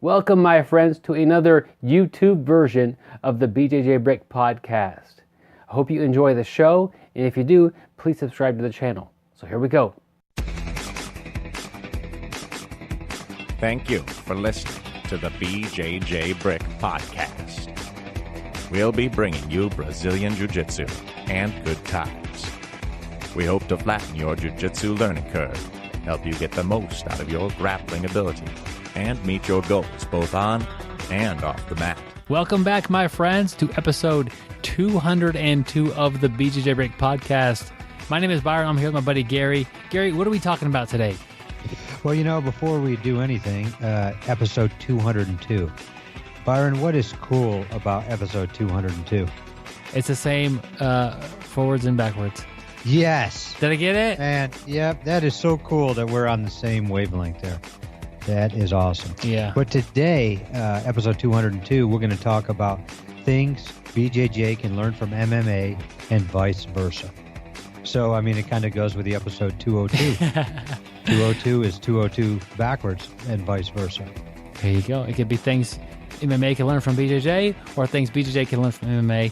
Welcome, my friends, to another YouTube version of the BjjBrick Podcast. I hope you enjoy the show, and if you do, please subscribe to the channel. So here we go. Thank you for listening to the BJJBrick Podcast. We'll be bringing you Brazilian Jiu-Jitsu and good times. We hope to flatten your Jiu-Jitsu learning curve, help you get the most out of your grappling ability, and meet your goals both on and off the mat. Welcome back, my friends, to episode 202 of the BJJBrick Podcast. My name is Byron. I'm here with my buddy Gary. Gary, what are we talking about today? Well, you know, before we do anything, episode 202. Byron, what is cool about episode 202? It's the same forwards and backwards. Yes. Did I get it? And, yep, that is so cool that we're on the same wavelength there. That is awesome. Yeah. But today, episode 202, we're going to talk about things BJJ can learn from MMA and vice versa. So, I mean, it kind of goes with the episode 202. 202 is 202 backwards and vice versa. There you go. It could be things MMA can learn from BJJ or things BJJ can learn from MMA.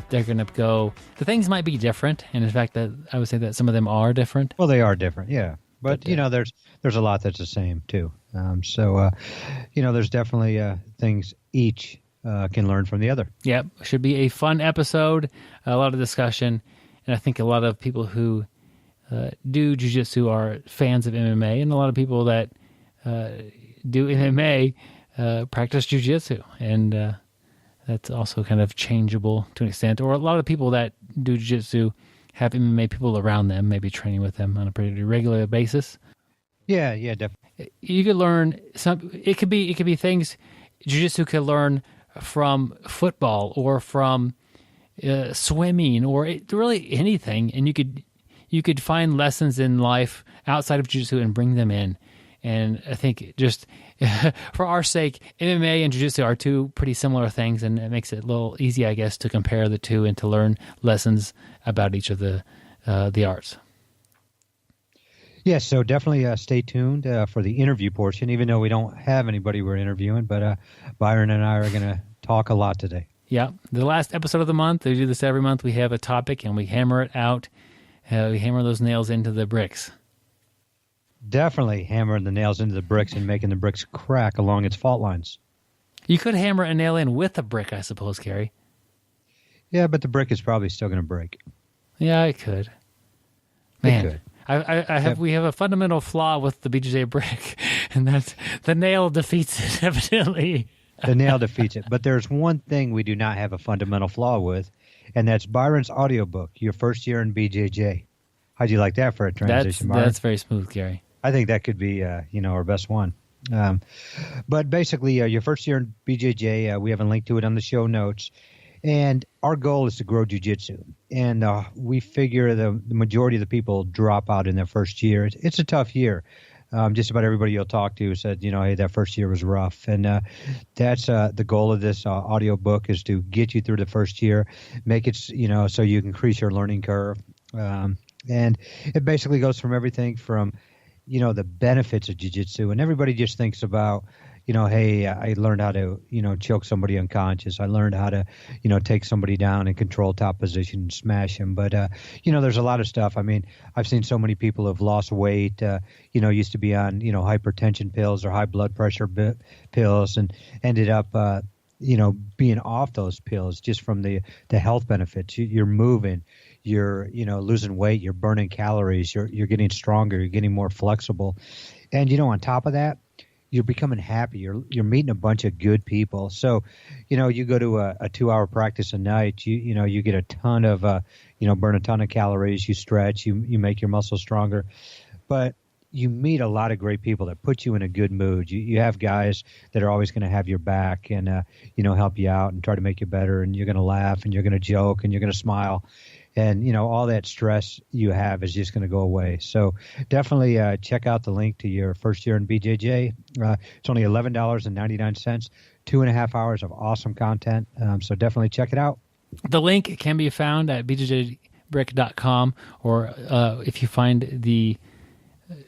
They're going to go... The things might be different, and in fact, that I would say that some of them are different. Well, they are different, yeah. But you know, there's a lot that's the same, too. You know, there's definitely things each can learn from the other. Yep. Should be a fun episode, a lot of discussion, and I think a lot of people who do jiu-jitsu are fans of MMA, and a lot of people that do MMA practice jiu-jitsu, and that's also kind of changeable to an extent. Or a lot of people that do jiu-jitsu have MMA people around them, maybe training with them on a pretty regular basis. Yeah, definitely. You could learn some. It could be things jiu-jitsu could learn from football or from swimming or really anything, and you could find lessons in life outside of jiu-jitsu and bring them in. And I think just for our sake, MMA and jiu-jitsu are two pretty similar things, and it makes it a little easy, I guess, to compare the two and to learn lessons about each of the arts. Yes, so definitely stay tuned for the interview portion, even though we don't have anybody we're interviewing, but Byron and I are going to talk a lot today. Yeah, the last episode of the month, we do this every month, we have a topic and we hammer it out. We hammer those nails into the bricks. Definitely hammering the nails into the bricks and making the bricks crack along its fault lines. You could hammer a nail in with a brick, I suppose, Gary. Yeah, but the brick is probably still going to break. Yeah, it could. Man, It could. We have a fundamental flaw with the BJJ brick, and that's the nail defeats it, evidently. The nail defeats it. But there's one thing we do not have a fundamental flaw with, and that's Byron's audiobook, Your First Year in BJJ. How'd you like that for a transition, Byron? That's very smooth, Gary. I think that could be, our best one. But basically, Your First Year in BJJ, we have a link to it on the show notes. And our goal is to grow jiu-jitsu. And we figure the majority of the people drop out in their first year. It's a tough year. Just about everybody you'll talk to said, hey, that first year was rough. And that's the goal of this audio book is to get you through the first year, make it, so you can increase your learning curve. And it basically goes from everything from, the benefits of jiu-jitsu. And everybody just thinks about, hey, I learned how to, choke somebody unconscious. I learned how to, take somebody down and control top position and smash him. But, there's a lot of stuff. I mean, I've seen so many people who have lost weight, used to be on, hypertension pills or high blood pressure pills and ended up, being off those pills just from the health benefits. You're moving. You're, losing weight, you're burning calories, you're getting stronger, you're getting more flexible. And, on top of that, you're becoming happy. You're meeting a bunch of good people. So, you go to a 2-hour practice a night, you get a ton of, burn a ton of calories, you stretch, you make your muscles stronger. But you meet a lot of great people that put you in a good mood. You have guys that are always going to have your back and, help you out and try to make you better. And you're going to laugh and you're going to joke and you're going to smile. And, all that stress you have is just going to go away. So definitely check out the link to Your First Year in BJJ. It's only $11.99, 2.5 hours of awesome content. So definitely check it out. The link can be found at BjjBrick.com, or if you find the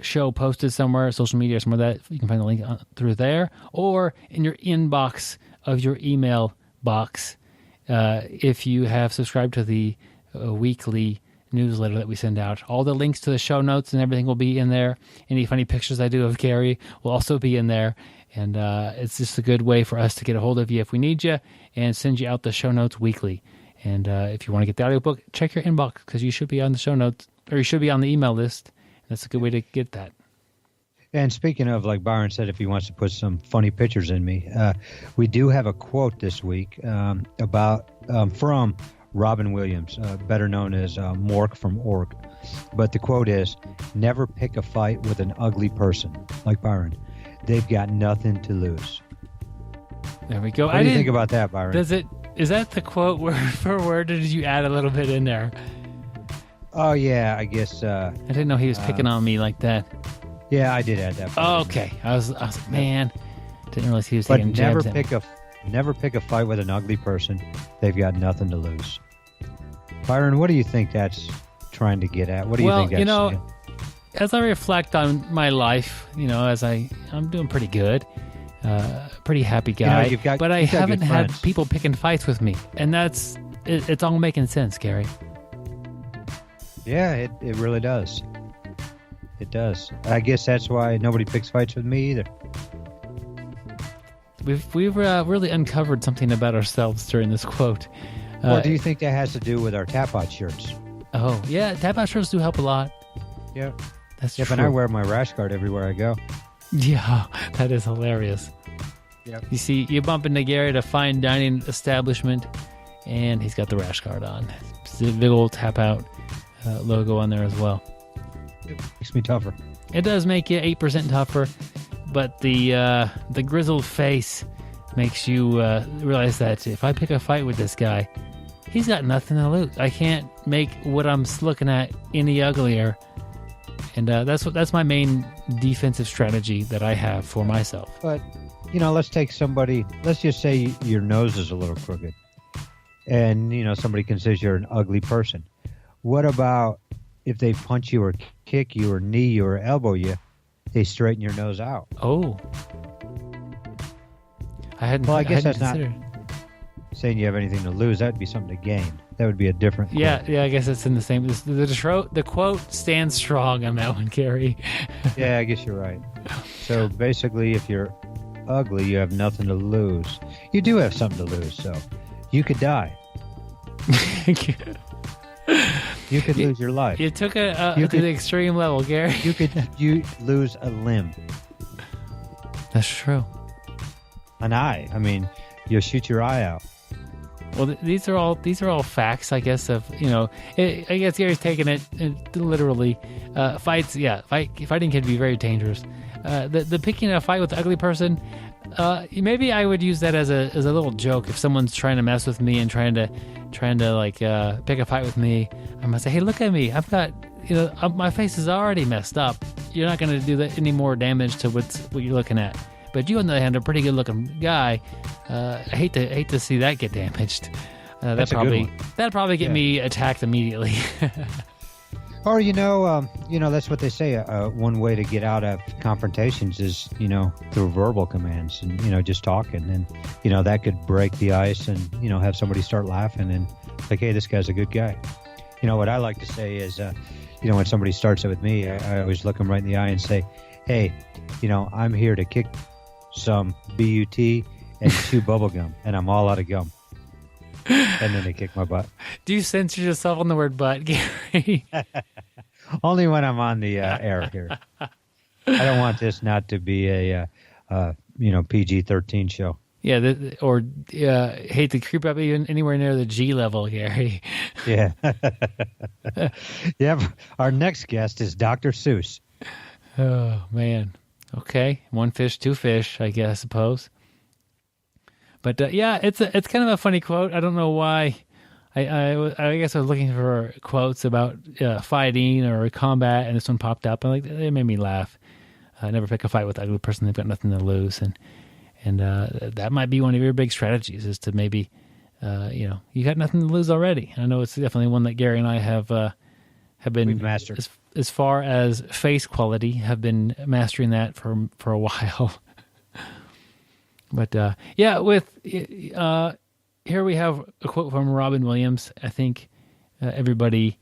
show posted somewhere, social media or somewhere, that you can find the link through there, or in your inbox of your email box if you have subscribed to the weekly newsletter that we send out. All the links to the show notes and everything will be in there. Any funny pictures I do of Gary will also be in there. And it's just a good way for us to get a hold of you if we need you and send you out the show notes weekly. And if you want to get the audiobook, check your inbox because you should be on the show notes, or you should be on the email list. And that's a good way to get that. And speaking of, like Byron said, if he wants to put some funny pictures in me, we do have a quote this week from Robin Williams, better known as Mork from Ork. But the quote is, "Never pick a fight with an ugly person." Like Byron, they've got nothing to lose. There we go. What do you think about that, Byron? Is that the quote word for word, or did you add a little bit in there? Oh, yeah, I guess. I didn't know he was picking on me like that. Yeah, I did add that. Oh, okay. I was like, man, didn't realize he was But taking never jabs at me. never pick a fight with an ugly person. They've got nothing to lose. Byron, what do you think that's trying to get at? What do you think that's saying? As I reflect on my life, as I'm doing pretty good, pretty happy guy, but I haven't had people picking fights with me, and it's all making sense, Gary. Yeah, it really does. It does. I guess that's why nobody picks fights with me either. We've really uncovered something about ourselves during this quote. Well, do you think that has to do with our tap-out shirts? Oh, yeah, tap-out shirts do help a lot. Yeah. That's true. But I wear my rash guard everywhere I go. Yeah, that is hilarious. Yep. You see, you bump into Gary at a fine dining establishment, and he's got the rash guard on. It's a big old tap-out logo on there as well. It makes me tougher. It does make you 8% tougher, but the grizzled face makes you realize that if I pick a fight with this guy, he's got nothing to lose. I can't make what I'm looking at any uglier, and that's my main defensive strategy that I have for myself. But let's take somebody. Let's just say your nose is a little crooked, and somebody considers you're an ugly person. What about if they punch you or kick you or knee you or elbow you? They straighten your nose out. Oh. I guess that's not saying you have anything to lose. That would be something to gain. That would be a different quote. Yeah, I guess it's in the same. The quote stands strong on that one, Gary. Yeah, I guess you're right. So basically, if you're ugly, you have nothing to lose. You do have something to lose, so you could die. You could lose your life. You took it to the extreme level, Gary. You lose a limb. That's true. An eye. I mean, you'll shoot your eye out. Well, these are all facts, I guess. I guess Gary's taking it literally. Fights, yeah, fighting can be very dangerous. The picking a fight with the ugly person, maybe I would use that as a little joke. If someone's trying to mess with me and trying to pick a fight with me, I'm gonna say, hey, look at me. I've got my face is already messed up. You're not gonna do that any more damage to what you're looking at. But you, on the other hand, are a pretty good-looking guy. I hate to see that get damaged. That'd probably get me attacked immediately. Or that's what they say. One way to get out of confrontations is through verbal commands and just talking, and that could break the ice and have somebody start laughing and like, hey, this guy's a good guy. What I like to say is, when somebody starts it with me, I always look them right in the eye and say, hey, I'm here to kick some BUT and chew bubble gum, and I'm all out of gum. And then they kick my butt. Do you censor yourself on the word butt, Gary? Only when I'm on the air here. I don't want this not to be a PG-13 show. Yeah, hate to creep up even anywhere near the G level, Gary. Yeah. Yeah. Our next guest is Dr. Seuss. Oh man. Okay, one fish, two fish, I guess, suppose. But it's kind of a funny quote. I don't know why. I guess I was looking for quotes about fighting or combat, and this one popped up, and it made me laugh. Never pick a fight with an ugly person; they've got nothing to lose, and that might be one of your big strategies, is to maybe, you got nothing to lose already. I know it's definitely one that Gary and I have been We've mastered. as far as face quality, have been mastering that for a while. But here we have a quote from Robin Williams. I think everybody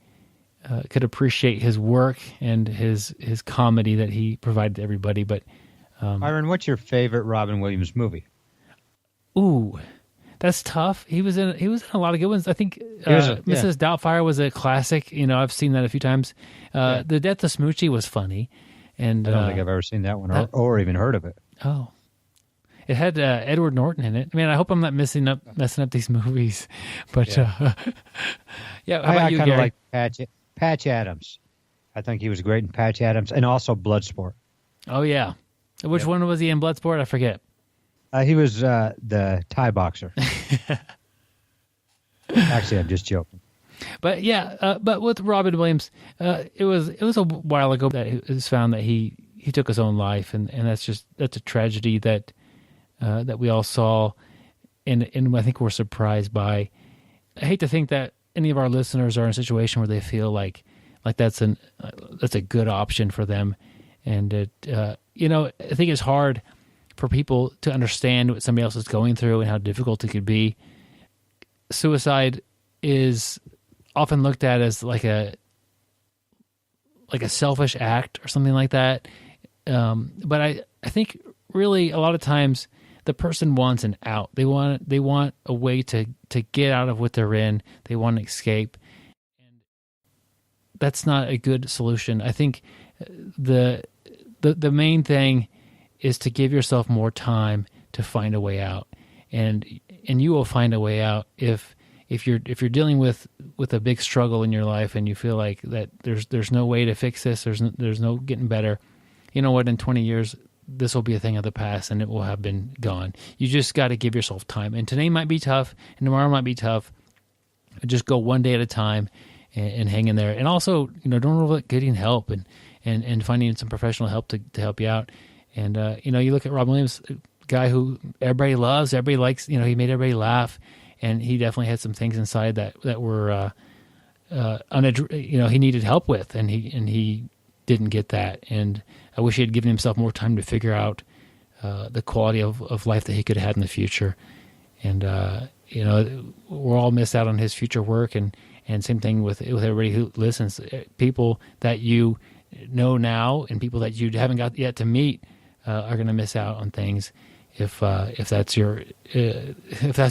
could appreciate his work and his comedy that he provided to everybody. But Byron, what's your favorite Robin Williams movie? Ooh, that's tough. He was in a lot of good ones. I think Mrs. Doubtfire was a classic. I've seen that a few times. The Death of Smoochie was funny, and I don't think I've ever seen that one or even heard of it. Oh, it had Edward Norton in it. I mean, I hope I'm not messing up these movies. But how about you, I kind of Gary? like Patch Adams. I think he was great in Patch Adams, and also Bloodsport. Oh yeah, which one was he in Bloodsport? I forget. He was the Thai boxer. Actually, I'm just joking. But but with Robin Williams, it was a while ago that it was found that he took his own life, and that's a tragedy that we all saw, and I think we're surprised by. I hate to think that any of our listeners are in a situation where they feel like that's a good option for them, and I think it's hard for people to understand what somebody else is going through and how difficult it could be. Suicide is often looked at as like a selfish act or something like that. But I think really a lot of times the person wants an out. They want a way to get out of what they're in. They want to escape. And that's not a good solution. I think the main thing is to give yourself more time to find a way out, and you will find a way out if you're dealing with a big struggle in your life and you feel like that there's no way to fix this, there's no getting better. You know what? In 20 years, this will be a thing of the past, and it will have been gone. You just got to give yourself time, and today might be tough, and tomorrow might be tough. Just go one day at a time and hang in there, and also don't overlook getting help and finding some professional help to help you out. And, you look at Robin Williams, a guy who everybody loves, everybody likes, he made everybody laugh. And he definitely had some things inside that were, he needed help with, and he didn't get that. And I wish he had given himself more time to figure out the quality of life that he could have had in the future. And, we're all missed out on his future work. And same thing with everybody who listens. People that you know now and people that you haven't got yet to meet are going to miss out on things if that's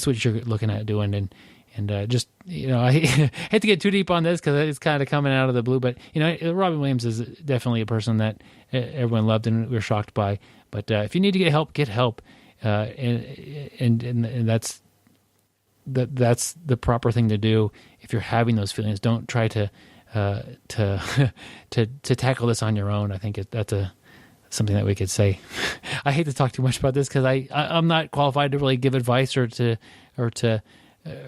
what you're looking at doing. And just I hate to get too deep on this because it's kind of coming out of the blue, but Robin Williams is definitely a person that everyone loved and we're shocked by. But if you need to get help, and that's the proper thing to do. If you're having those feelings, don't try to tackle this on your own. I think that's something that we could say. I hate to talk too much about this because I'm not qualified to really give advice or to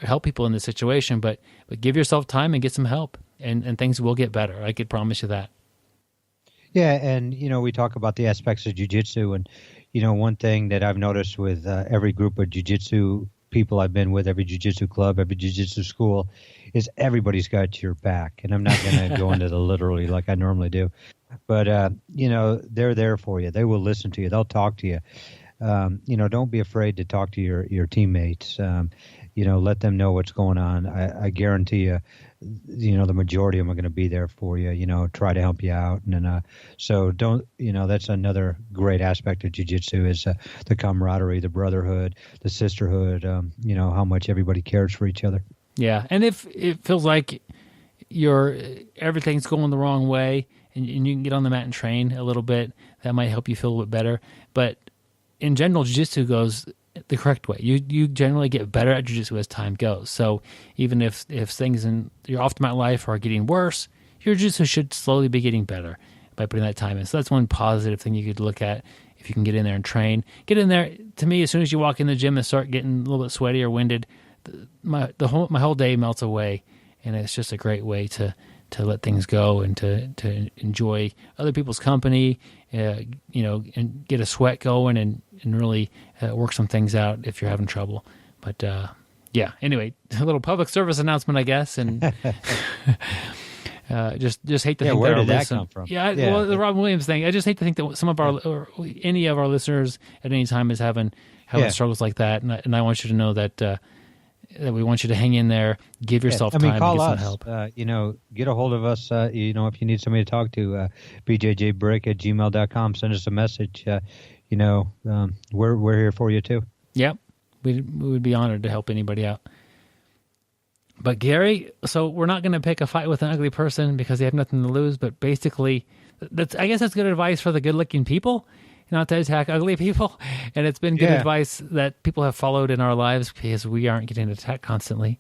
help people in this situation, but give yourself time and get some help, and things will get better. I could promise you that. Yeah, and we talk about the aspects of jiu-jitsu, and one thing that I've noticed with every group of jiu-jitsu people I've been with, every jiu-jitsu club, every jiu-jitsu school, is everybody's got your back. And I'm not going to go into the literally like I normally do. But, they're there for you. They will listen to you. They'll talk to you. Don't be afraid to talk to your teammates. Let them know what's going on. I guarantee you, the majority of them are going to be there for you, try to help you out. And so don't, that's another great aspect of jiu-jitsu is the camaraderie, the brotherhood, the sisterhood, how much everybody cares for each other. Yeah. And if it feels like everything's going the wrong way and you can get on the mat and train a little bit, that might help you feel a little bit better. But in general, jiu-jitsu goes the correct way. You generally get better at jiu-jitsu as time goes. So even if things in your off-the-mat life are getting worse, your jiu-jitsu should slowly be getting better by putting that time in. So that's one positive thing you could look at if you can get in there and train. Get in there. To me, as soon as you walk in the gym and start getting a little bit sweaty or winded, my whole day melts away, and it's just a great way to let things go and to enjoy other people's company, and get a sweat going and really work some things out if you're having trouble. But anyway, a little public service announcement, I guess. And Just hate to think where that our did that listen- come from? Yeah, Yeah. well, the Robin Williams thing. I just hate to think that some of our or any of our listeners at any time is having Yeah. struggles like that, and I want you to know that that we want you to hang in there, give yourself time, call and get some us. help. Get a hold of us. If you need somebody to talk to, BjjBrick@gmail.com. Send us a message. We're here for you too. Yep, we would be honored to help anybody out. But Gary, so we're not going to pick a fight with an ugly person because they have nothing to lose. But basically, I guess that's good advice for the good-looking people, not to attack ugly people. And it's been good advice that people have followed in our lives because we aren't getting attacked constantly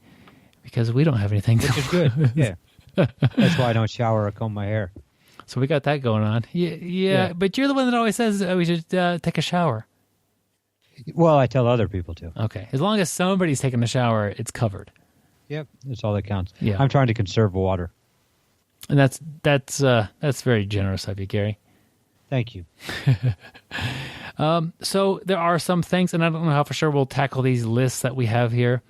because we don't have anything. Which is good. Yeah, that's why I don't shower or comb my hair. So we got that going on. Yeah. But you're the one that always says we should take a shower. Well, I tell other people to. Okay, as long as somebody's taking a shower, it's covered. Yep, that's all that counts. Yeah. I'm trying to conserve water. And that's very generous of you, Gary. Thank you. So there are some things, and I don't know how for sure we'll tackle these lists that we have here,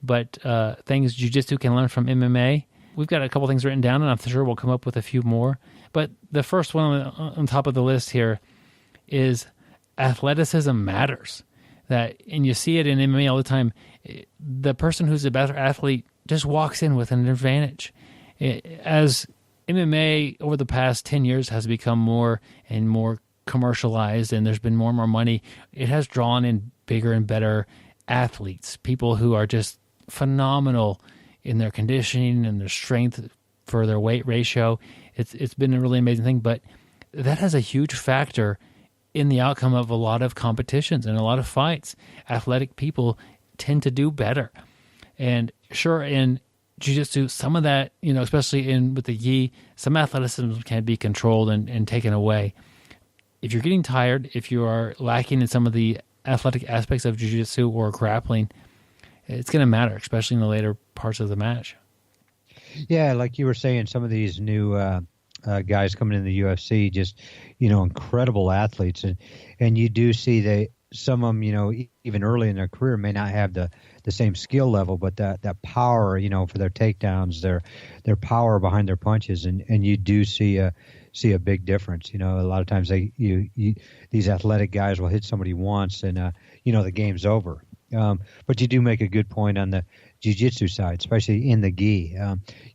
but things jiu-jitsu can learn from MMA. We've got a couple things written down, and I'm sure we'll come up with a few more. But the first one on top of the list here is athleticism matters. And you see it in MMA all the time. The person who's a better athlete just walks in with an advantage. As MMA over the past 10 years has become more and more commercialized and there's been more and more money, it has drawn in bigger and better athletes, people who are just phenomenal in their conditioning and their strength for their weight ratio. It's been a really amazing thing, but that has a huge factor in the outcome of a lot of competitions and a lot of fights. Athletic people tend to do better. And sure, in jiu-jitsu, some of that, especially with the gi, some athleticism can be controlled and taken away. If you're getting tired, if you are lacking in some of the athletic aspects of jiu-jitsu or grappling, it's going to matter, especially in the later parts of the match. Yeah, like you were saying, some of these new guys coming in the UFC, just incredible athletes, and you do see some of them, even early in their career, may not have the same skill level, but that power, for their takedowns, their power behind their punches, and you do see a big difference. A lot of times these athletic guys will hit somebody once, and the game's over. But you do make a good point on the jiu-jitsu side, especially in the gi.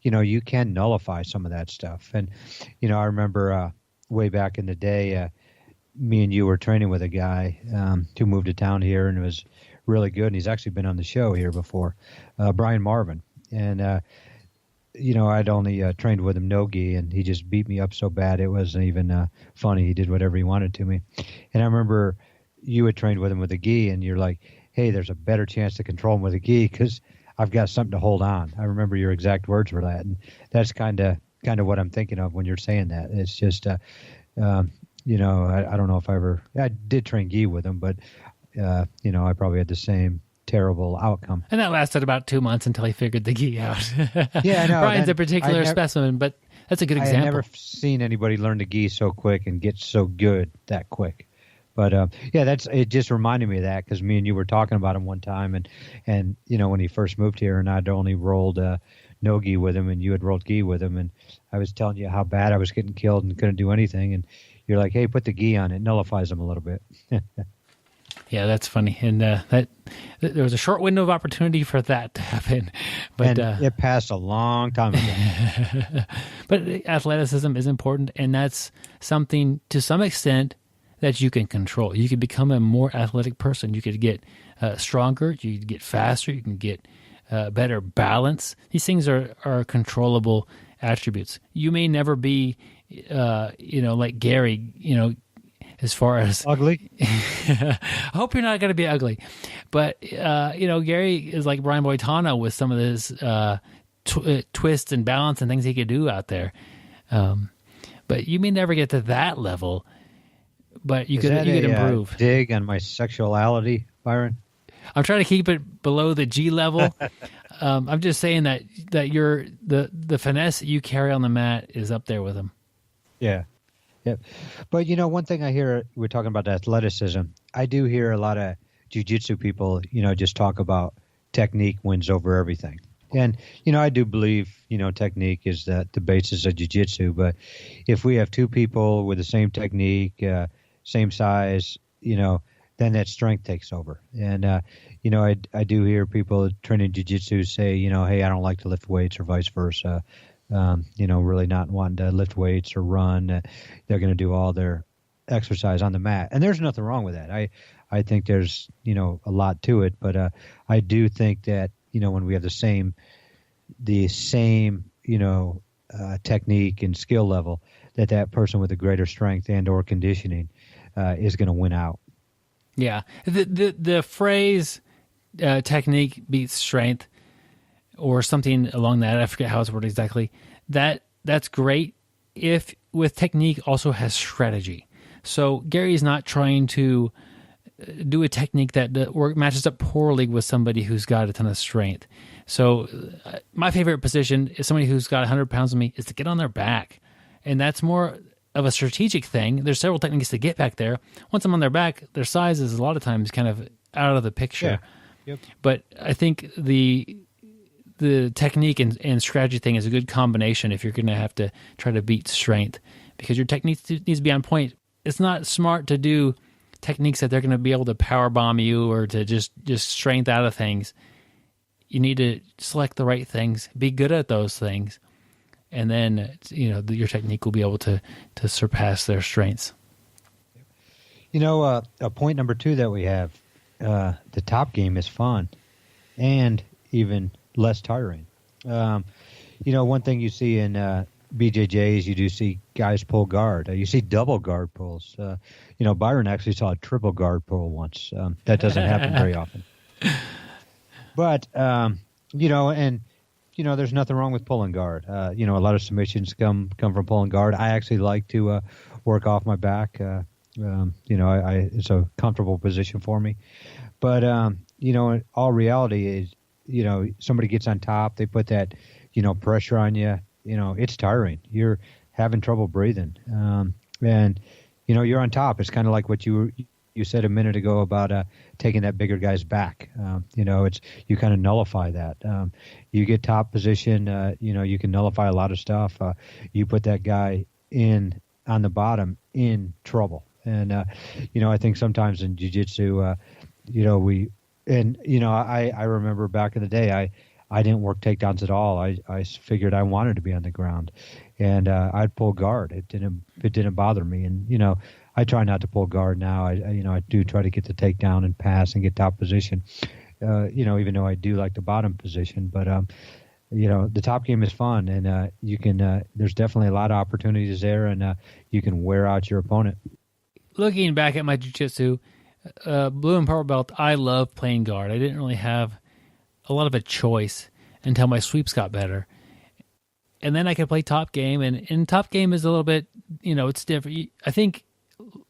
You can nullify some of that stuff. And, I remember way back in the day, me and you were training with a guy who moved to town here and was really good. And he's actually been on the show here before, Brian Marvin. And, I'd only trained with him no gi, and he just beat me up so bad it wasn't even funny. He did whatever he wanted to me. And I remember you had trained with him with a gi, and you're like, hey, there's a better chance to control him with a gi because I've got something to hold on. I remember your exact words for that, and that's kind of what I'm thinking of when you're saying that. It's just, I don't know if I did train gi with him, but I probably had the same terrible outcome. And that lasted about 2 months until he figured the gi out. Yeah, I know. Brian's a particular specimen, but that's a good example. I've never seen anybody learn the gi so quick and get so good that quick. But it just reminded me of that because me and you were talking about him one time, and when he first moved here, and I'd only rolled no gi with him, and you had rolled gi with him, and I was telling you how bad I was getting killed and couldn't do anything, and you're like, hey, put the gi on, it nullifies him a little bit. Yeah, that's funny, and that there was a short window of opportunity for that to happen, but and it passed a long time ago. But athleticism is important, and that's something to some extent that you can control. You could become a more athletic person. You could get stronger. You could get faster. You can get better balance. These things are controllable attributes. You may never be, like Gary, as far as ugly. I hope you're not going to be ugly, but Gary is like Brian Boitano with some of his twists and balance and things he could do out there. But you may never get to that level. But you could improve. Dig on my sexuality, Byron? I'm trying to keep it below the G level. I'm just saying that you're the finesse that you carry on the mat is up there with them. Yeah. But one thing I hear, we're talking about athleticism. I do hear a lot of jiu-jitsu people, just talk about technique wins over everything. And, I do believe, technique is the basis of jiu-jitsu. But if we have two people with the same technique, same size, then that strength takes over. And, I do hear people training jiu-jitsu say, hey, I don't like to lift weights or vice versa. Really not wanting to lift weights or run. They're going to do all their exercise on the mat. And there's nothing wrong with that. I think there's, a lot to it. But I do think that, when we have the same technique and skill level, that person with a greater strength and or conditioning is going to win out. Yeah. The phrase technique beats strength or something along that, I forget how it's worded exactly, that's great if with technique also has strategy. So Gary's not trying to do a technique that matches up poorly with somebody who's got a ton of strength. So my favorite position is somebody who's got 100 pounds of me is to get on their back. And that's more of a strategic thing. There's several techniques to get back there. Once I'm on their back, their size is a lot of times kind of out of the picture. Yeah. Yep. But I think the technique and strategy thing is a good combination if you're going to have to try to beat strength, because your technique needs to be on point. It's not smart to do techniques that they're going to be able to power bomb you or to just strength out of things. You need to select the right things, be good at those things, and then your technique will be able to surpass their strengths. Point number 2 that we have, the top game is fun and even less tiring. One thing you see in BJJs, you do see guys pull guard. You see double guard pulls. Byron actually saw a triple guard pull once. That doesn't happen very often. But, there's nothing wrong with pulling guard. A lot of submissions come from pulling guard. I actually like to work off my back. It's a comfortable position for me. But, in all reality is, somebody gets on top, they put that, pressure on you. It's tiring. You're having trouble breathing. And, you're on top. It's kind of like what you said a minute ago about taking that bigger guy's back. It's you kind of nullify that. You get top position, you can nullify a lot of stuff. You put that guy on the bottom in trouble. And, I think sometimes in jiu-jitsu, I remember back in the day, I didn't work takedowns at all. I figured I wanted to be on the ground, and I'd pull guard. It didn't bother me. And I try not to pull guard now. I do try to get the takedown and pass and get top position. Even though I do like the bottom position, but the top game is fun, and you can. There's definitely a lot of opportunities there, and you can wear out your opponent. Looking back at my jiu-jitsu, blue and purple belt, I love playing guard. I didn't really have a lot of a choice until my sweeps got better. And then I could play top game, and top game is a little bit, it's different. I think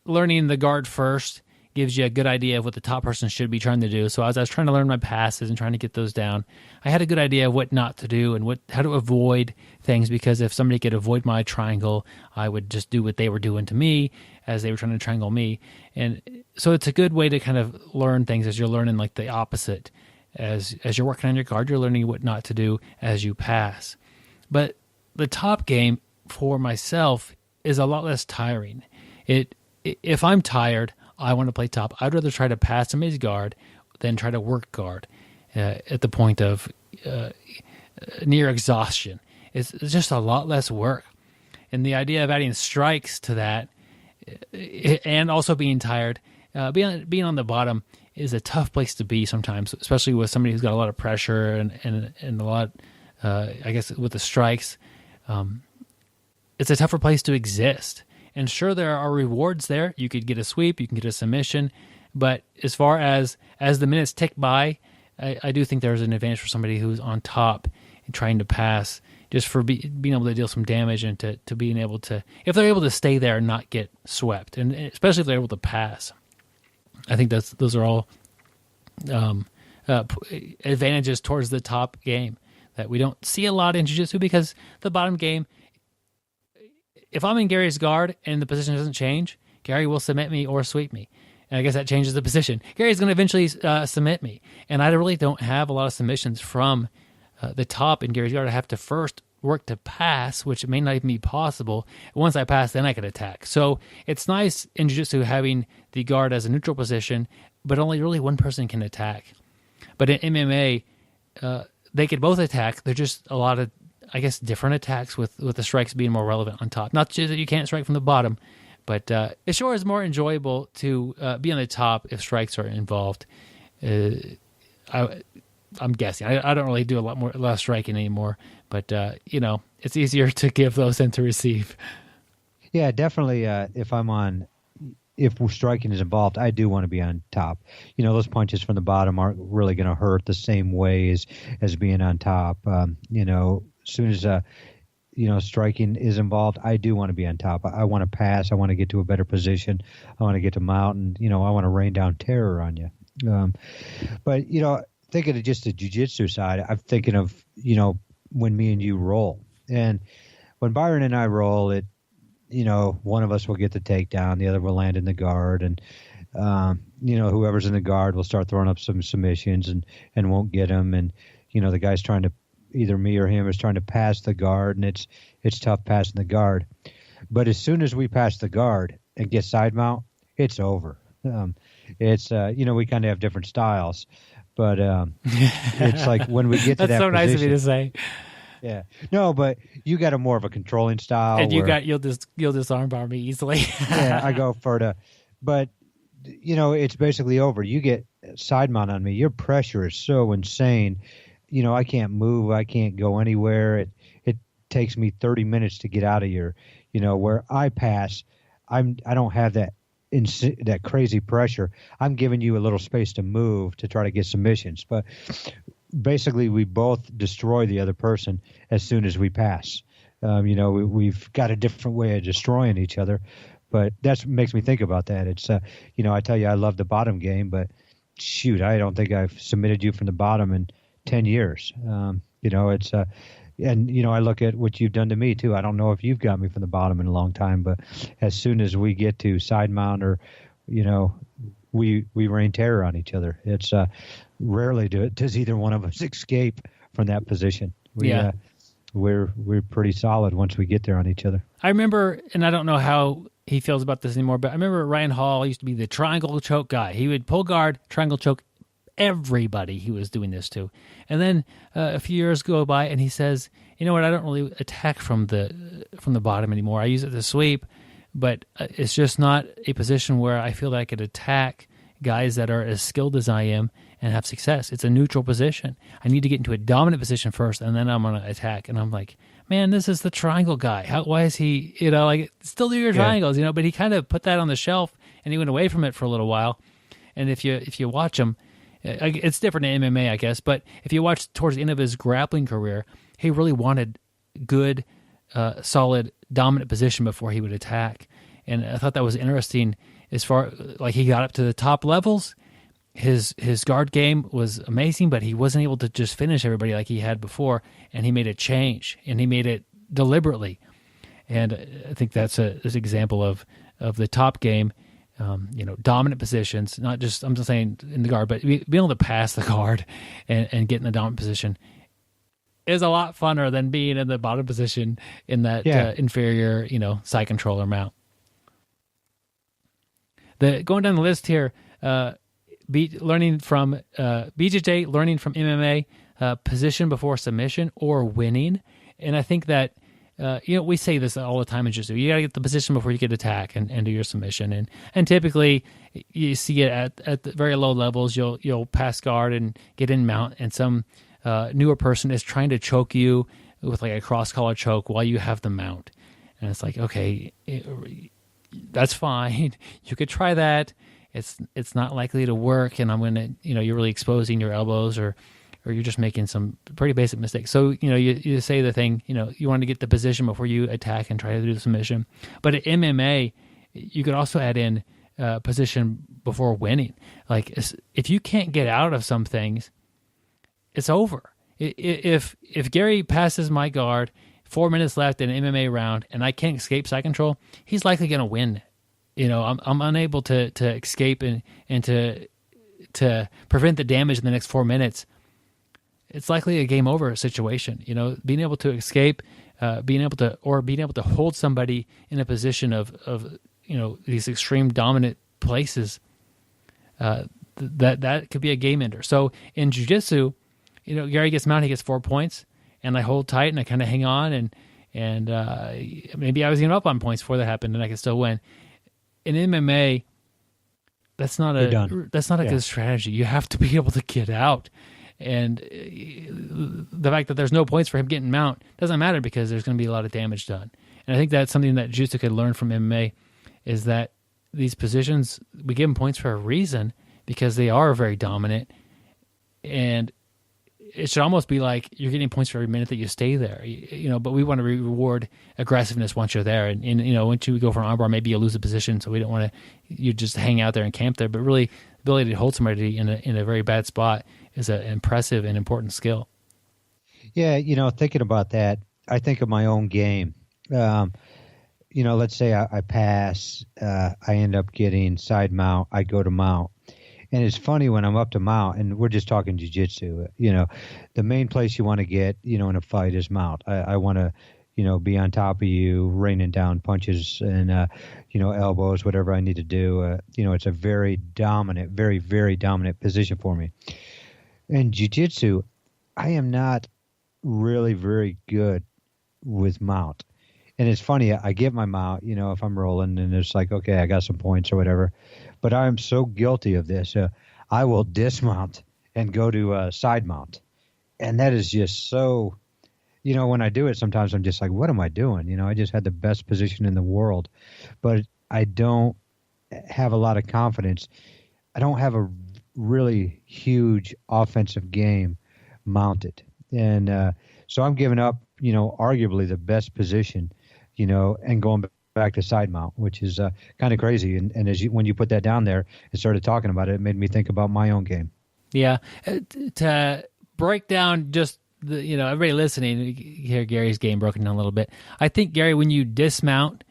learning the guard first gives you a good idea of what the top person should be trying to do. So as I was trying to learn my passes and trying to get those down, I had a good idea of what not to do and how to avoid things, because if somebody could avoid my triangle, I would just do what they were doing to me as they were trying to triangle me. And so it's a good way to kind of learn things as you're learning like the opposite. As you're working on your guard, you're learning what not to do as you pass. But the top game for myself is a lot less tiring. If I'm tired, I want to play top. I'd rather try to pass somebody's guard than try to work guard at the point of near exhaustion. It's just a lot less work. And the idea of adding strikes to that and also being tired, being on the bottom is a tough place to be sometimes, especially with somebody who's got a lot of pressure and a lot, I guess, with the strikes. It's a tougher place to exist. And sure, there are rewards there. You could get a sweep, you can get a submission, but as far as the minutes tick by, I do think there's an advantage for somebody who's on top and trying to pass, just for being able to deal some damage and to being able to, if they're able to stay there and not get swept, and especially if they're able to pass. I think those are all advantages towards the top game that we don't see a lot in jiu-jitsu, because the bottom game, if I'm in Gary's guard and the position doesn't change, Gary will submit me or sweep me. And I guess that changes the position. Gary's going to eventually submit me. And I really don't have a lot of submissions from the top in Gary's guard, I have to first work to pass, which may not even be possible. Once I pass, then I can attack. So it's nice in jiu-jitsu having the guard as a neutral position, but only really one person can attack. But in MMA, they could both attack. They're just a lot of, I guess, different attacks with the strikes being more relevant on top. Not just that you can't strike from the bottom, but it sure is more enjoyable to be on the top if strikes are involved. I'm guessing. I don't really do a lot less striking anymore, but it's easier to give those than to receive. Yeah, definitely. If striking is involved, I do want to be on top. Those punches from the bottom aren't really going to hurt the same way as being on top. As soon as striking is involved, I do want to be on top. I want to pass. I want to get to a better position. I want to get to mount, and I want to rain down terror on you. But thinking of just the jiu-jitsu side, I'm thinking of when me and you roll, and when Byron and I roll, it one of us will get the takedown, the other will land in the guard, and whoever's in the guard will start throwing up some submissions and won't get them, and the guy's trying to, either me or him is trying to pass the guard, and it's tough passing the guard. But as soon as we pass the guard and get side mount, it's over. It's we kind of have different styles, but it's like when we get to that's that so position, nice of you to say. Yeah, no, but you got a more of a controlling style, and you'll just armbar me easily. Yeah, I go for the, but it's basically over. You get side mount on me, your pressure is so insane. I can't move, I can't go anywhere. It takes me 30 minutes to get out of here. Where I pass, I don't have that crazy pressure. I'm giving you a little space to move to try to get submissions, but basically we both destroy the other person as soon as we pass. We've got a different way of destroying each other, but that makes me think about that. It's I tell you, I love the bottom game, but shoot, I don't think I've submitted you from the bottom in 10 years. It's and I look at what you've done to me too. I don't know if you've got me from the bottom in a long time, but as soon as we get to side mount, or we rain terror on each other. It's rarely does either one of us escape from that position. We're pretty solid once we get there on each other. I remember, and I don't know how he feels about this anymore, but I remember Ryan Hall used to be the triangle choke guy. He would pull guard, triangle choke everybody he was doing this to. And then a few years go by, and he says, "You know what? I don't really attack from the bottom anymore. I use it to sweep, but it's just not a position where I feel that I could attack guys that are as skilled as I am and have success. It's a neutral position. I need to get into a dominant position first, and then I'm going to attack." And I'm like, man, this is the triangle guy. Why is he, still do your triangles, but he kind of put that on the shelf, and he went away from it for a little while. And if you watch him, it's different in MMA, I guess, but if you watch towards the end of his grappling career, he really wanted good, solid, dominant position before he would attack. And I thought that was interesting as far, like, he got up to the top levels. His guard game was amazing, but he wasn't able to just finish everybody like he had before, and he made a change, and he made it deliberately. And I think that's an example of the top game. Dominant positions, not just, I'm just saying in the guard, but being able to pass the guard and get in the dominant position is a lot funner than being in the bottom position in that inferior, side controller mount. Going down the list here, learning from BJJ, learning from MMA, position before submission or winning. And I think that we say this all the time in jiu-jitsu. You got to get the position before you get attack and do your submission. And typically you see it at the very low levels. You'll pass guard and get in mount, and some newer person is trying to choke you with like a cross collar choke while you have the mount. And it's like, okay, that's fine. You could try that. It's not likely to work, and I'm gonna, you're really exposing your elbows, or you're just making some pretty basic mistakes. So, you say the thing, you want to get the position before you attack and try to do the submission. But at MMA, you could also add in position before winning. Like, if you can't get out of some things, it's over. If Gary passes my guard, 4 minutes left in an MMA round, and I can't escape side control, he's likely going to win. I'm unable to escape and to prevent the damage in the next 4 minutes. it's likely a game over situation. Being able to escape, being able to hold somebody in a position of these extreme dominant places, that could be a game ender. So in jiu-jitsu, Gary gets mounted, he gets 4 points, and I hold tight and I kind of hang on, and maybe I was up on points before that happened, and I could still win. In MMA, that's not a good strategy. You have to be able to get out. And the fact that there's no points for him getting mount doesn't matter because there's going to be a lot of damage done. And I think that's something that jiu-jitsu could learn from MMA, is that these positions, we give them points for a reason because they are very dominant. And it should almost be like you're getting points for every minute that you stay there, but we want to reward aggressiveness once you're there. And once you go for an armbar, maybe you lose a position. So we don't want you just hang out there and camp there, but really the ability to hold somebody in a very bad spot is an impressive and important skill. Yeah. Thinking about that, I think of my own game. Let's say I pass, I end up getting side mount, I go to mount. And it's funny when I'm up to mount, and we're just talking jiu-jitsu, the main place you want to get, in a fight is mount. I want to, be on top of you, raining down punches and, elbows, whatever I need to do. It's a very dominant, very, very dominant position for me. In jiu-jitsu, I am not really very good with mount. And it's funny, I get my mount, if I'm rolling, and it's like, okay, I got some points or whatever. But I'm so guilty of this. I will dismount and go to side mount. And that is just so, when I do it, sometimes I'm just like, what am I doing? I just had the best position in the world. But I don't have a lot of confidence. I don't have a really huge offensive game mounted. And so I'm giving up, arguably the best position, and going back to side mount, which is kind of crazy. And when you put that down there and started talking about it, it made me think about my own game. Yeah. To break down just everybody listening, hear Gary's game broken down a little bit. I think, Gary, when you dismount,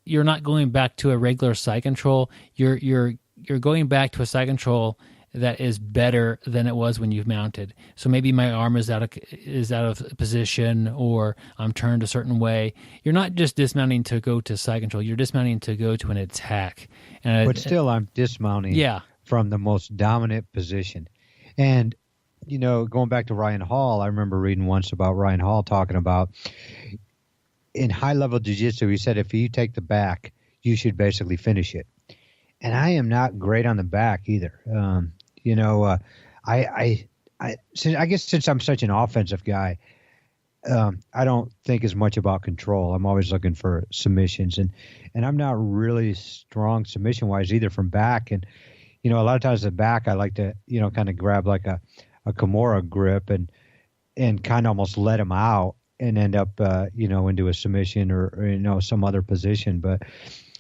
you're not going back to a regular side control. You're going back to a side control that is better than it was when you've mounted. So maybe my arm is out of position, or I'm turned a certain way. You're not just dismounting to go to side control. You're dismounting to go to an attack. But still, I'm dismounting from the most dominant position. And, going back to Ryan Hall, I remember reading once about Ryan Hall talking about in high-level jiu-jitsu, he said if you take the back, you should basically finish it. And I am not great on the back either. I guess since I'm such an offensive guy, I don't think as much about control. I'm always looking for submissions, and I'm not really strong submission wise either from back. And a lot of times the back I like to kind of grab like a Kimura grip and kind of almost let him out and end up into a submission or some other position. But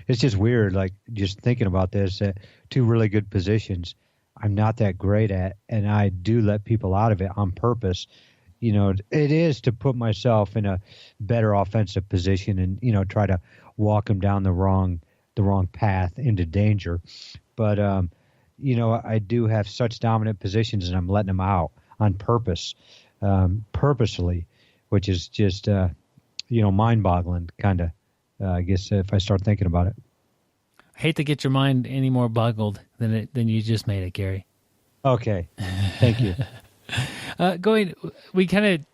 it's just weird, like just thinking about this. Two really good positions I'm not that great at, and I do let people out of it on purpose. It is to put myself in a better offensive position and, try to walk them down the wrong path into danger. But, I do have such dominant positions and I'm letting them out on purpose, purposely, which is just, mind-boggling kind of, I guess, if I start thinking about it. I hate to get your mind any more boggled than you just made it, Gary. Okay. Thank you. We kind of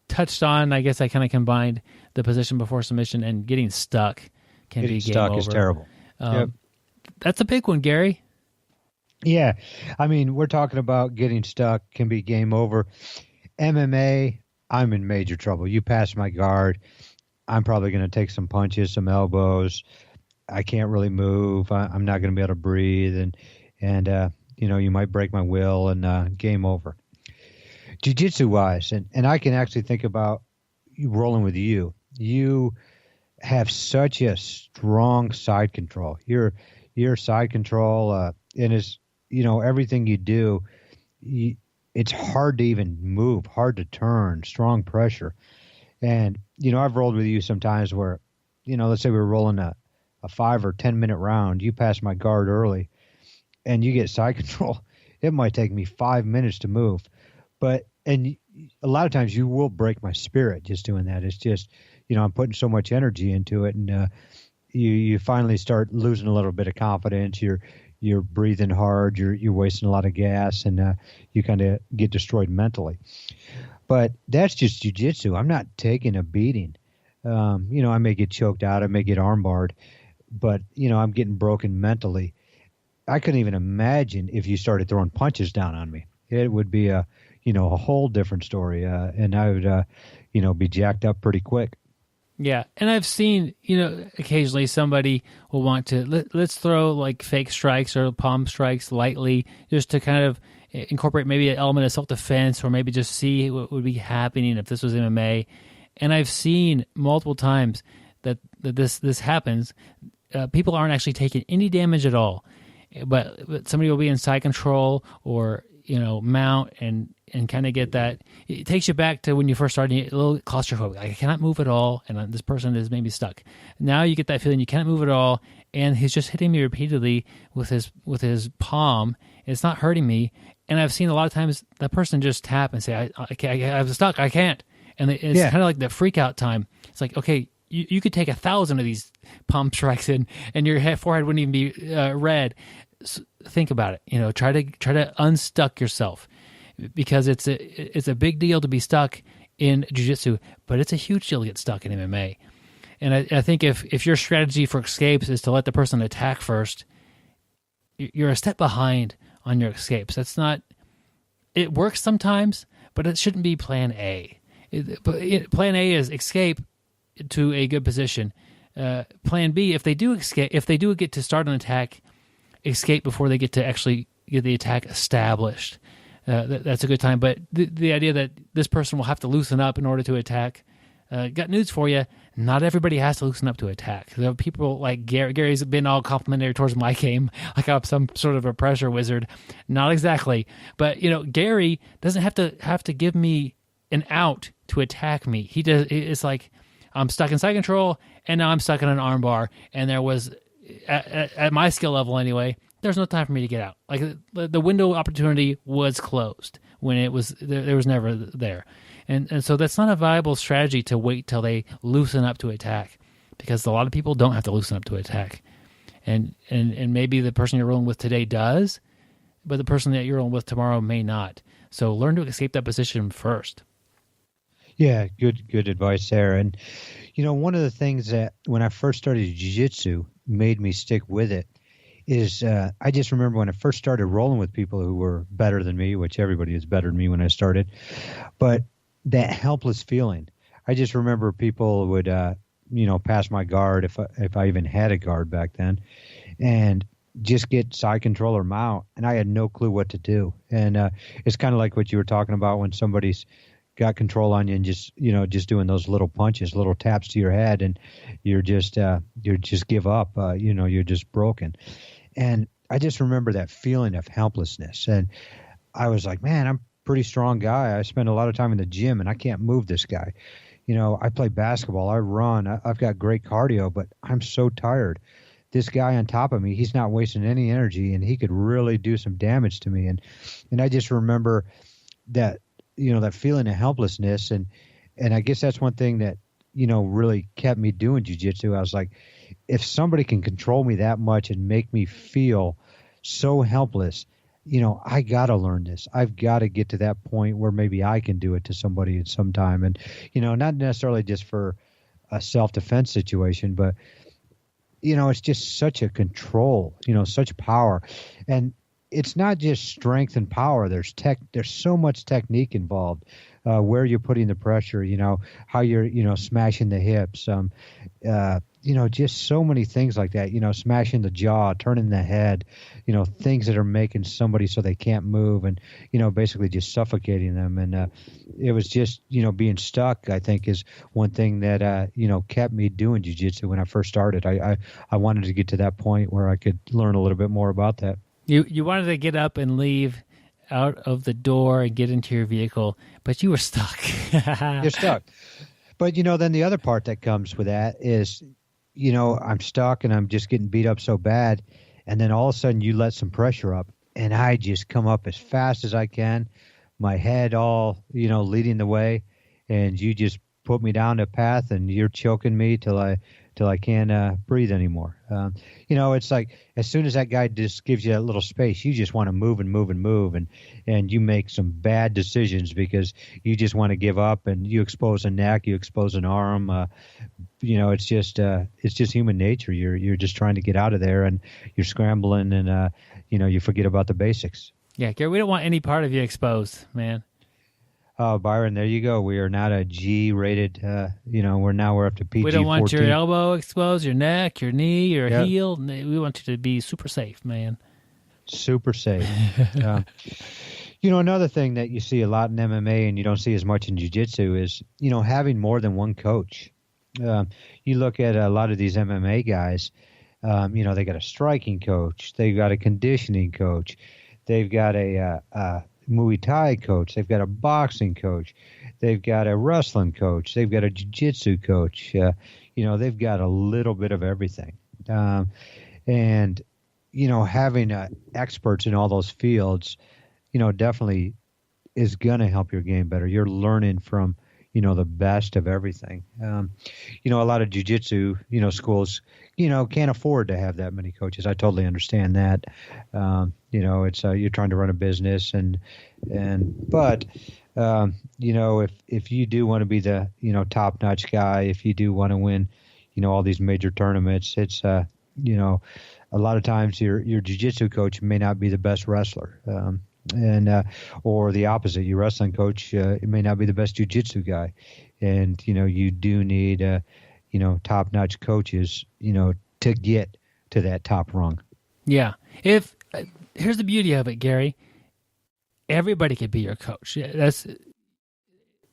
touched on, I guess I kind of combined the position before submission and getting stuck can be game over. Getting stuck is terrible. Yep. That's a big one, Gary. Yeah. I mean, we're talking about getting stuck can be game over. MMA, I'm in major trouble. You pass my guard, I'm probably going to take some punches, some elbows. I can't really move. I'm not going to be able to breathe. And you might break my will and game over. Jiu-jitsu wise, and I can actually think about rolling with you. You have such a strong side control. Your side control, and is everything you do, it's hard to even move, hard to turn, strong pressure. And I've rolled with you sometimes where, let's say we're rolling a 5 or 10 minute round. You pass my guard early, and you get side control. It might take me 5 minutes to move. But, and a lot of times you will break my spirit just doing that. It's just, I'm putting so much energy into it, and you finally start losing a little bit of confidence. You're breathing hard. You're wasting a lot of gas, and you kind of get destroyed mentally. But that's just jiu-jitsu. I'm not taking a beating. I may get choked out. I may get armbarred, but I'm getting broken mentally. I couldn't even imagine if you started throwing punches down on me. It would be a whole different story, and I would be jacked up pretty quick. Yeah, and I've seen, occasionally somebody will want to, let's throw like fake strikes or palm strikes lightly just to kind of incorporate maybe an element of self-defense, or maybe just see what would be happening if this was MMA. And I've seen multiple times that this happens. People aren't actually taking any damage at all, but somebody will be in side control or mount and kind of get that. It takes you back to when you first started, a little claustrophobic. Like, I cannot move at all, and this person is maybe stuck. Now you get that feeling you cannot move at all, and he's just hitting me repeatedly with his palm. It's not hurting me, and I've seen a lot of times that person just tap and say, I'm stuck, I can't. And it's kind of like the freak out time. It's like, okay, you could take 1,000 of these palm strikes and your forehead wouldn't even be red. So think about it. Try to unstuck yourself, because it's a big deal to be stuck in jiu-jitsu, but it's a huge deal to get stuck in MMA. And I think if your strategy for escapes is to let the person attack first, you're a step behind on your escapes. That's not. It works sometimes, but it shouldn't be Plan A. Plan A is escape to a good position. Plan B, if they do escape, if they do get to start an attack, escape before they get to actually get the attack established. That's a good time. But the idea that this person will have to loosen up in order to attack, got news for you. Not everybody has to loosen up to attack. There are people like Gary. Gary's been all complimentary towards my game, like I'm some sort of a pressure wizard. Not exactly, but Gary doesn't have to give me an out to attack me. He does. It's like I'm stuck in side control, and now I'm stuck in an arm bar, and there was at my skill level anyway. There's no time for me to get out. Like the window of opportunity was closed when it was there was never there. And so that's not a viable strategy to wait till they loosen up to attack, because a lot of people don't have to loosen up to attack. And maybe the person you're rolling with today does, but the person that you're rolling with tomorrow may not. So learn to escape that position first. Yeah, good advice there. And, one of the things that when I first started jiu-jitsu made me stick with it is I just remember when I first started rolling with people who were better than me, which everybody is better than me when I started, but that helpless feeling. I just remember people would, pass my guard if I even had a guard back then, and just get side control or mount, and I had no clue what to do. And it's kind of like what you were talking about when somebody's got control on you and just doing those little punches, little taps to your head, and you're just give up. You're just broken. And I just remember that feeling of helplessness, and I was like, man, I'm a pretty strong guy. I spend a lot of time in the gym, and I can't move this guy. I play basketball, I run, I've got great cardio, but I'm so tired. This guy on top of me, he's not wasting any energy, and he could really do some damage to me. And I just remember that, that feeling of helplessness. And I guess that's one thing that, really kept me doing jiu-jitsu. I was like, if somebody can control me that much and make me feel so helpless, I got to learn this. I've got to get to that point where maybe I can do it to somebody at some time. And, not necessarily just for a self-defense situation, but, it's just such a control, such power. And it's not just strength and power. There's so much technique involved, where you're putting the pressure, how you're, smashing the hips, just so many things like that, smashing the jaw, turning the head, things that are making somebody so they can't move, and, basically just suffocating them. And it was just, being stuck, I think, is one thing that, kept me doing jiu-jitsu when I first started. I wanted to get to that point where I could learn a little bit more about that. You wanted to get up and leave out of the door and get into your vehicle, but you were stuck. You're stuck. But, then the other part that comes with that is, I'm stuck and I'm just getting beat up so bad. And then all of a sudden you let some pressure up, and I just come up as fast as I can, my head all, leading the way, and you just put me down a path, and you're choking me till I can't breathe anymore. It's like as soon as that guy just gives you that little space, you just want to move and move and move, and you make some bad decisions because you just want to give up, and you expose a neck, you expose an arm. It's just human nature. You're just trying to get out of there, and you're scrambling, and you forget about the basics. Yeah, Gary, we don't want any part of you exposed, man. Oh, Byron, there you go. We are not a G-rated. We're up to PG-14. We don't want your elbow exposed, your neck, your knee, your heel. We want you to be super safe, man. Super safe. Another thing that you see a lot in MMA and you don't see as much in jiu-jitsu is, having more than one coach. You look at a lot of these MMA guys, they got a striking coach. They've got a conditioning coach. They've got a Muay Thai coach. They've got a boxing coach. They've got a wrestling coach. They've got a jiu-jitsu coach. They've got a little bit of everything. And having experts in all those fields, definitely is going to help your game better. You're learning from, the best of everything. A lot of jiu-jitsu, schools, can't afford to have that many coaches. I totally understand that. It's you're trying to run a business but if you do want to be the, top-notch guy, if you do want to win, all these major tournaments, it's, a lot of times your jiu-jitsu coach may not be the best wrestler. Or the opposite, your wrestling coach, it may not be the best jiu-jitsu guy. And, you do need, top-notch coaches, to get to that top rung. Yeah. Here's the beauty of it, Gary. Everybody could be your coach. That's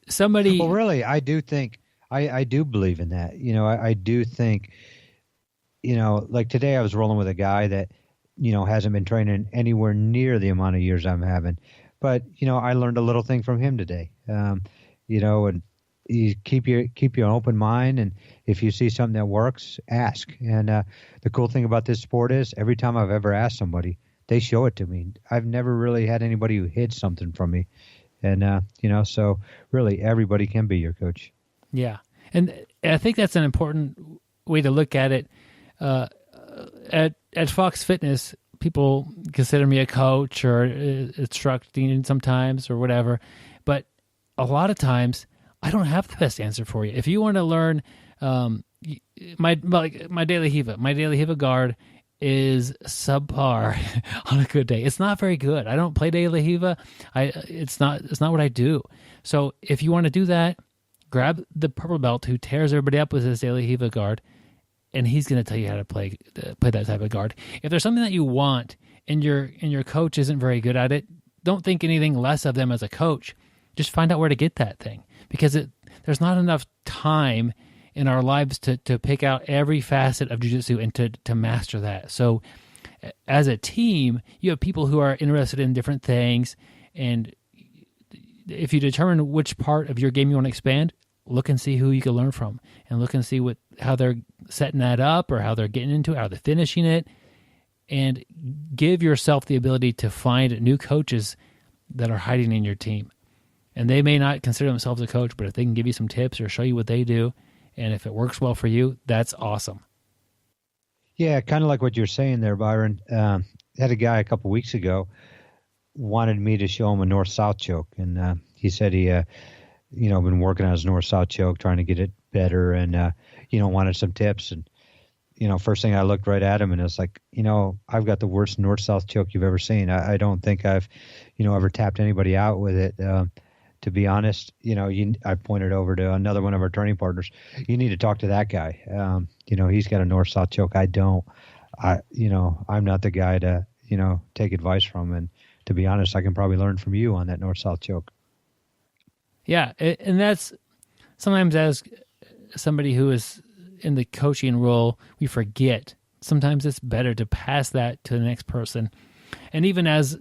somebody. Well, really, I do think, I do believe in that. I do think, like today I was rolling with a guy that, hasn't been training anywhere near the amount of years I'm having. But, I learned a little thing from him today. And you keep your open mind, and if you see something that works, ask. And the cool thing about this sport is every time I've ever asked somebody, they show it to me. I've never really had anybody who hid something from me. And, so really everybody can be your coach. Yeah. And I think that's an important way to look at it. At Fox Fitness, people consider me a coach or instructing sometimes or whatever, but a lot of times I don't have the best answer for you. If you want to learn my daily Hiva guard is subpar on a good day. It's not very good. I don't play daily Hiva. It's not what I do. So if you want to do that, grab the purple belt who tears everybody up with his daily Hiva guard, and he's going to tell you how to play that type of guard. If there's something that you want and your coach isn't very good at it, don't think anything less of them as a coach. Just find out where to get that thing, because there's not enough time in our lives to pick out every facet of jiu-jitsu and to master that. So as a team, you have people who are interested in different things, and if you determine which part of your game you want to expand, look and see who you can learn from, and look and see how they're setting that up, or how they're getting into it, how they're finishing it, and give yourself the ability to find new coaches that are hiding in your team. And they may not consider themselves a coach, but if they can give you some tips or show you what they do, and if it works well for you, that's awesome. Yeah, kind of like what you're saying there, Byron. Had a guy a couple weeks ago wanted me to show him a north-south choke, and he said he been working on his north-south choke, trying to get it better, and wanted some tips. And first thing I looked right at him, and it's like, I've got the worst north-south choke you've ever seen. I don't think I've ever tapped anybody out with it. To be honest, I pointed over to another one of our training partners. You need to talk to that guy. He's got a north-south choke. I don't. I'm not the guy to take advice from. And to be honest, I can probably learn from you on that north-south choke. Yeah, and that's sometimes, as somebody who is in the coaching role, we forget. Sometimes it's better to pass that to the next person. And even as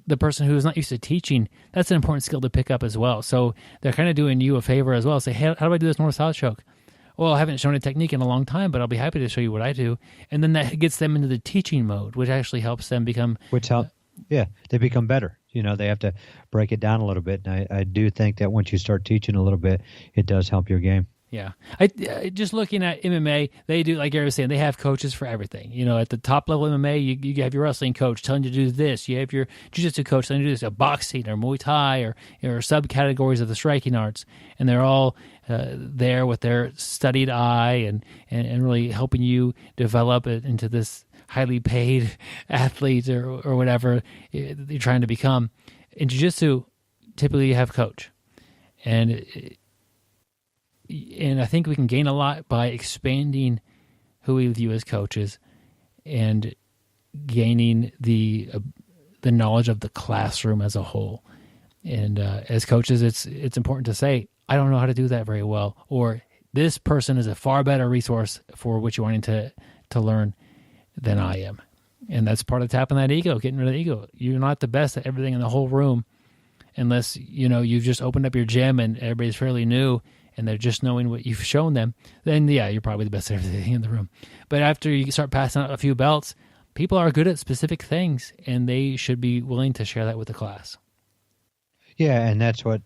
the person who is not used to teaching, that's an important skill to pick up as well. So they're kind of doing you a favor as well. Say, hey, how do I do this north-south choke? Well, I haven't shown a technique in a long time, but I'll be happy to show you what I do. And then that gets them into the teaching mode, which actually helps them become... they become better. They have to break it down a little bit. And I do think that once you start teaching a little bit, it does help your game. Yeah. I just looking at MMA, they do, like Gary was saying, they have coaches for everything. At the top level MMA, you have your wrestling coach telling you to do this. You have your jiu-jitsu coach telling you to do this, a boxing or Muay Thai or subcategories of the striking arts. And they're all there with their studied eye and really helping you develop it into this highly paid athlete or whatever you're trying to become. In jiu-jitsu, typically you have a coach. And I think we can gain a lot by expanding who we view as coaches and gaining the knowledge of the classroom as a whole. And as coaches, it's important to say, I don't know how to do that very well, or this person is a far better resource for what you're wanting to learn than I am. And that's part of tapping that ego, getting rid of the ego. You're not the best at everything in the whole room unless, you've just opened up your gym and everybody's fairly new and they're just knowing what you've shown them. Then, yeah, you're probably the best at everything in the room. But after you start passing out a few belts, people are good at specific things and they should be willing to share that with the class. Yeah, and that's what,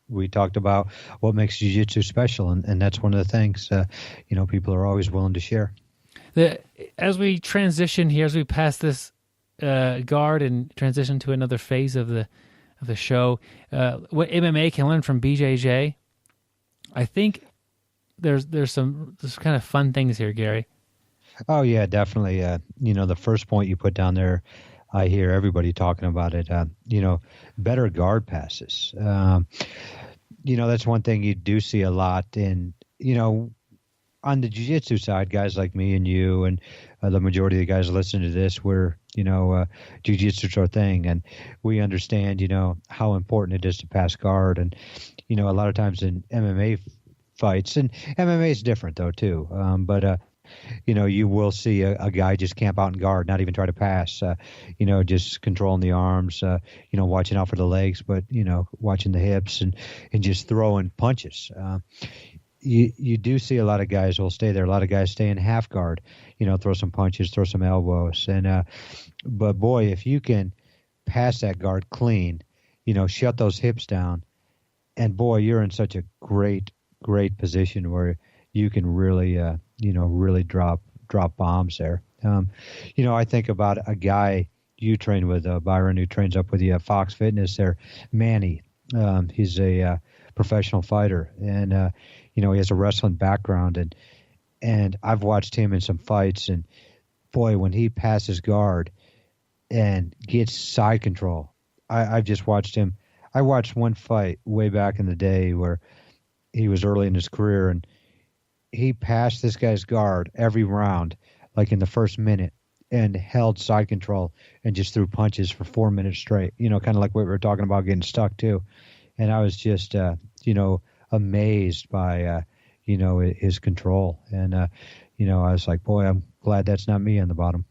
we talked about what makes jiu-jitsu special, and that's one of the things, people are always willing to share. As we transition here, as we pass this guard and transition to another phase of the show, what MMA can learn from BJJ, I think there's kind of fun things here, Gary. Oh yeah, definitely. The first point you put down there, I hear everybody talking about it. Better guard passes. That's one thing you do see a lot in, on the jiu-jitsu side, guys like me and you and the majority of the guys listening to this, we're, jiu-jitsu is our thing. And we understand, how important it is to pass guard. And, a lot of times in MMA fights, and MMA is different though too. But you will see a guy just camp out and guard, not even try to pass, just controlling the arms, watching out for the legs, but, watching the hips and just throwing punches. You do see a lot of guys will stay there. A lot of guys stay in half guard, throw some punches, throw some elbows. And, but boy, if you can pass that guard clean, shut those hips down, and boy, you're in such a great position where you can really, really drop bombs there. I think about a guy you train with, Byron, who trains up with you at Fox Fitness there, Manny. He's a professional fighter, and he has a wrestling background, and I've watched him in some fights, and boy, when he passes guard and gets side control, I've just watched him. I watched one fight way back in the day where he was early in his career, and he passed this guy's guard every round, like in the first minute, and held side control and just threw punches for 4 minutes straight, kind of like what we were talking about getting stuck too. And I was just, amazed by, his control. And, I was like, boy, I'm glad that's not me on the bottom.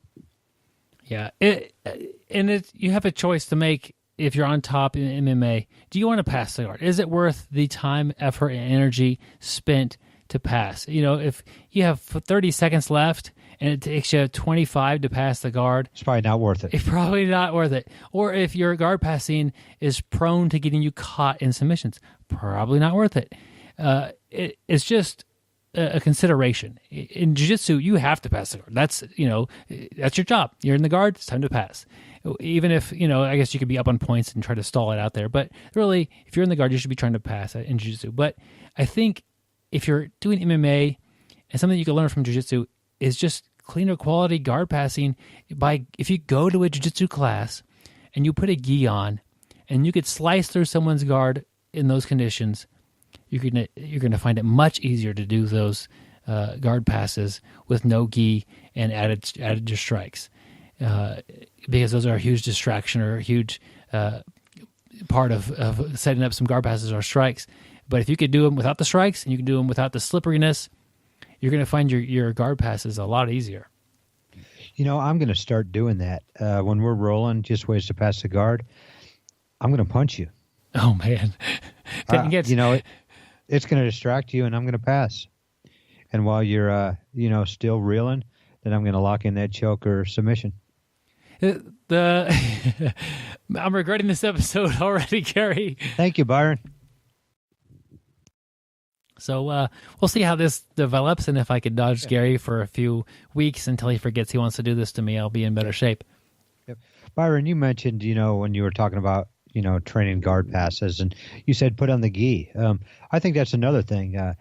Yeah. You have a choice to make if you're on top in MMA. Do you want to pass the guard? Is it worth the time, effort, and energy spent to pass? If you have 30 seconds left and it takes you 25 to pass the guard, it's probably not worth it. It's probably not worth it. Or if your guard passing is prone to getting you caught in submissions, probably not worth it. It's just a consideration. In jiu-jitsu, you have to pass the guard. That's your job. You're in the guard, it's time to pass. Even if, I guess you could be up on points and try to stall it out there. But really, if you're in the guard, you should be trying to pass in jiu-jitsu. But I think if you're doing MMA, and something you can learn from jiu-jitsu is just cleaner quality guard passing. If you go to a jiu-jitsu class and you put a gi on and you could slice through someone's guard in those conditions, you're gonna find it much easier to do those guard passes with no gi and added your strikes, because those are a huge distraction or a huge part of setting up some guard passes or strikes. But if you could do them without the strikes and you can do them without the slipperiness, you're going to find your guard passes a lot easier. I'm going to start doing that. When we're rolling, just ways to pass the guard, I'm going to punch you. Oh, man. It's going to distract you, and I'm going to pass. And while you're, still reeling, then I'm going to lock in that choke or submission. I'm regretting this episode already, Gary. Thank you, Byron. So we'll see how this develops, and if I could dodge Gary for a few weeks until he forgets he wants to do this to me, I'll be in better shape. Yep. Byron, you mentioned, when you were talking about, training guard passes, and you said put on the gi. I think that's another thing. A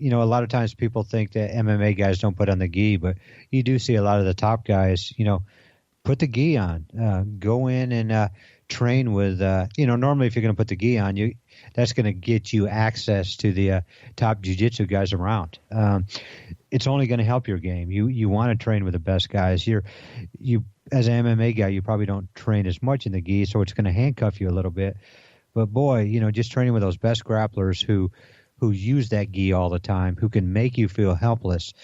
lot of times people think that MMA guys don't put on the gi, but you do see a lot of the top guys, put the gi on. Go in and train with, normally if you're going to put the gi on, that's going to get you access to the top jiu-jitsu guys around. It's only going to help your game. You want to train with the best guys. You as an MMA guy, you probably don't train as much in the gi, so it's going to handcuff you a little bit. But boy, just training with those best grapplers who use that gi all the time, who can make you feel helpless,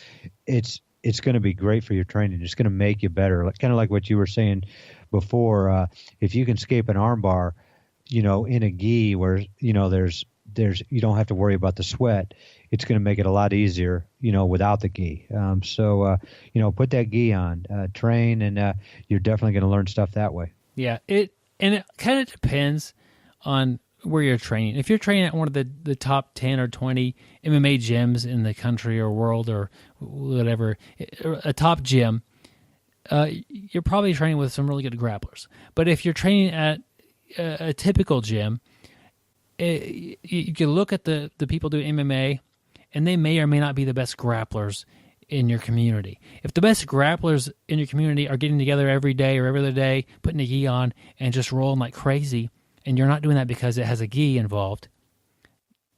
it's going to be great for your training. It's going to make you better. Kind of like what you were saying before. If you can escape an armbar, in a gi where there's you don't have to worry about the sweat, it's going to make it a lot easier, without the gi. So put that gi on, train, and you're definitely going to learn stuff that way. Yeah, it kind of depends on where you're training. If you're training at one of the top 10 or 20 MMA gyms in the country or world or whatever, a top gym, you're probably training with some really good grapplers. But if you're training at a typical gym, you can look at the people doing MMA, and they may or may not be the best grapplers in your community. If the best grapplers in your community are getting together every day or every other day, putting a gi on and just rolling like crazy, and you're not doing that because it has a gi involved,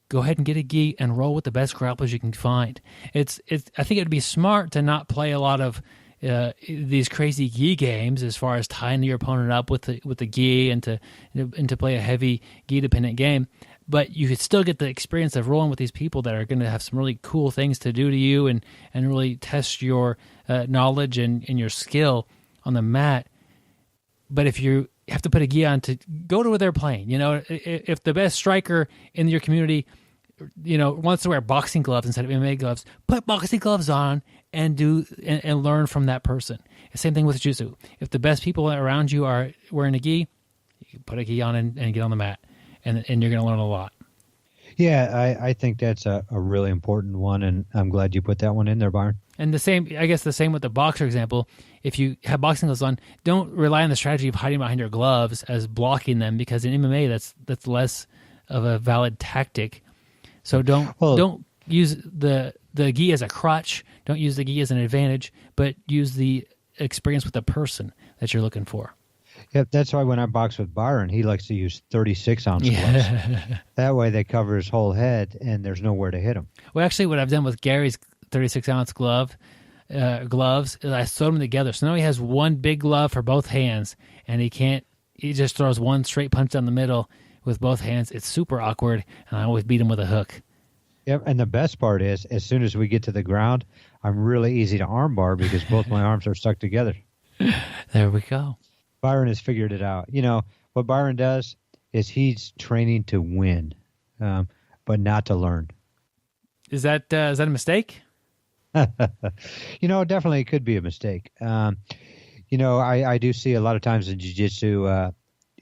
go ahead and get a gi and roll with the best grapplers you can find. I think it'd be smart to not play a lot of these crazy gi games as far as tying your opponent up with the gi and to play a heavy gi dependent game. But you could still get the experience of rolling with these people that are going to have some really cool things to do to you and really test your knowledge and your skill on the mat. But if you have to put a gi on to go to where they're playing, if the best striker in your community, wants to wear boxing gloves instead of MMA gloves, put boxing gloves on and learn from that person. Same thing with jiu-jitsu. If the best people around you are wearing a gi, you can put a gi on and get on the mat, and you're going to learn a lot. Yeah, I think that's a really important one, and I'm glad you put that one in there, Byron. And the same with the boxer example. If you have boxing gloves on, don't rely on the strategy of hiding behind your gloves as blocking them, because in MMA that's less of a valid tactic. So don't use the gi as a crutch. Don't use the gi as an advantage, but use the experience with the person that you're looking for. Yeah, that's why when I box with Byron, he likes to use 36-ounce gloves. That way they cover his whole head, and there's nowhere to hit him. Well, actually, what I've done with Gary's 36-ounce gloves is I sewed them together. So now he has one big glove for both hands, and he just throws one straight punch down the middle with both hands. It's super awkward, and I always beat him with a hook. Yep, and the best part is, as soon as we get to the ground, I'm really easy to armbar because both my arms are stuck together. There we go. Byron has figured it out. What Byron does is he's training to win, but not to learn. Is that a mistake? Definitely it could be a mistake. I do see a lot of times in jiu-jitsu,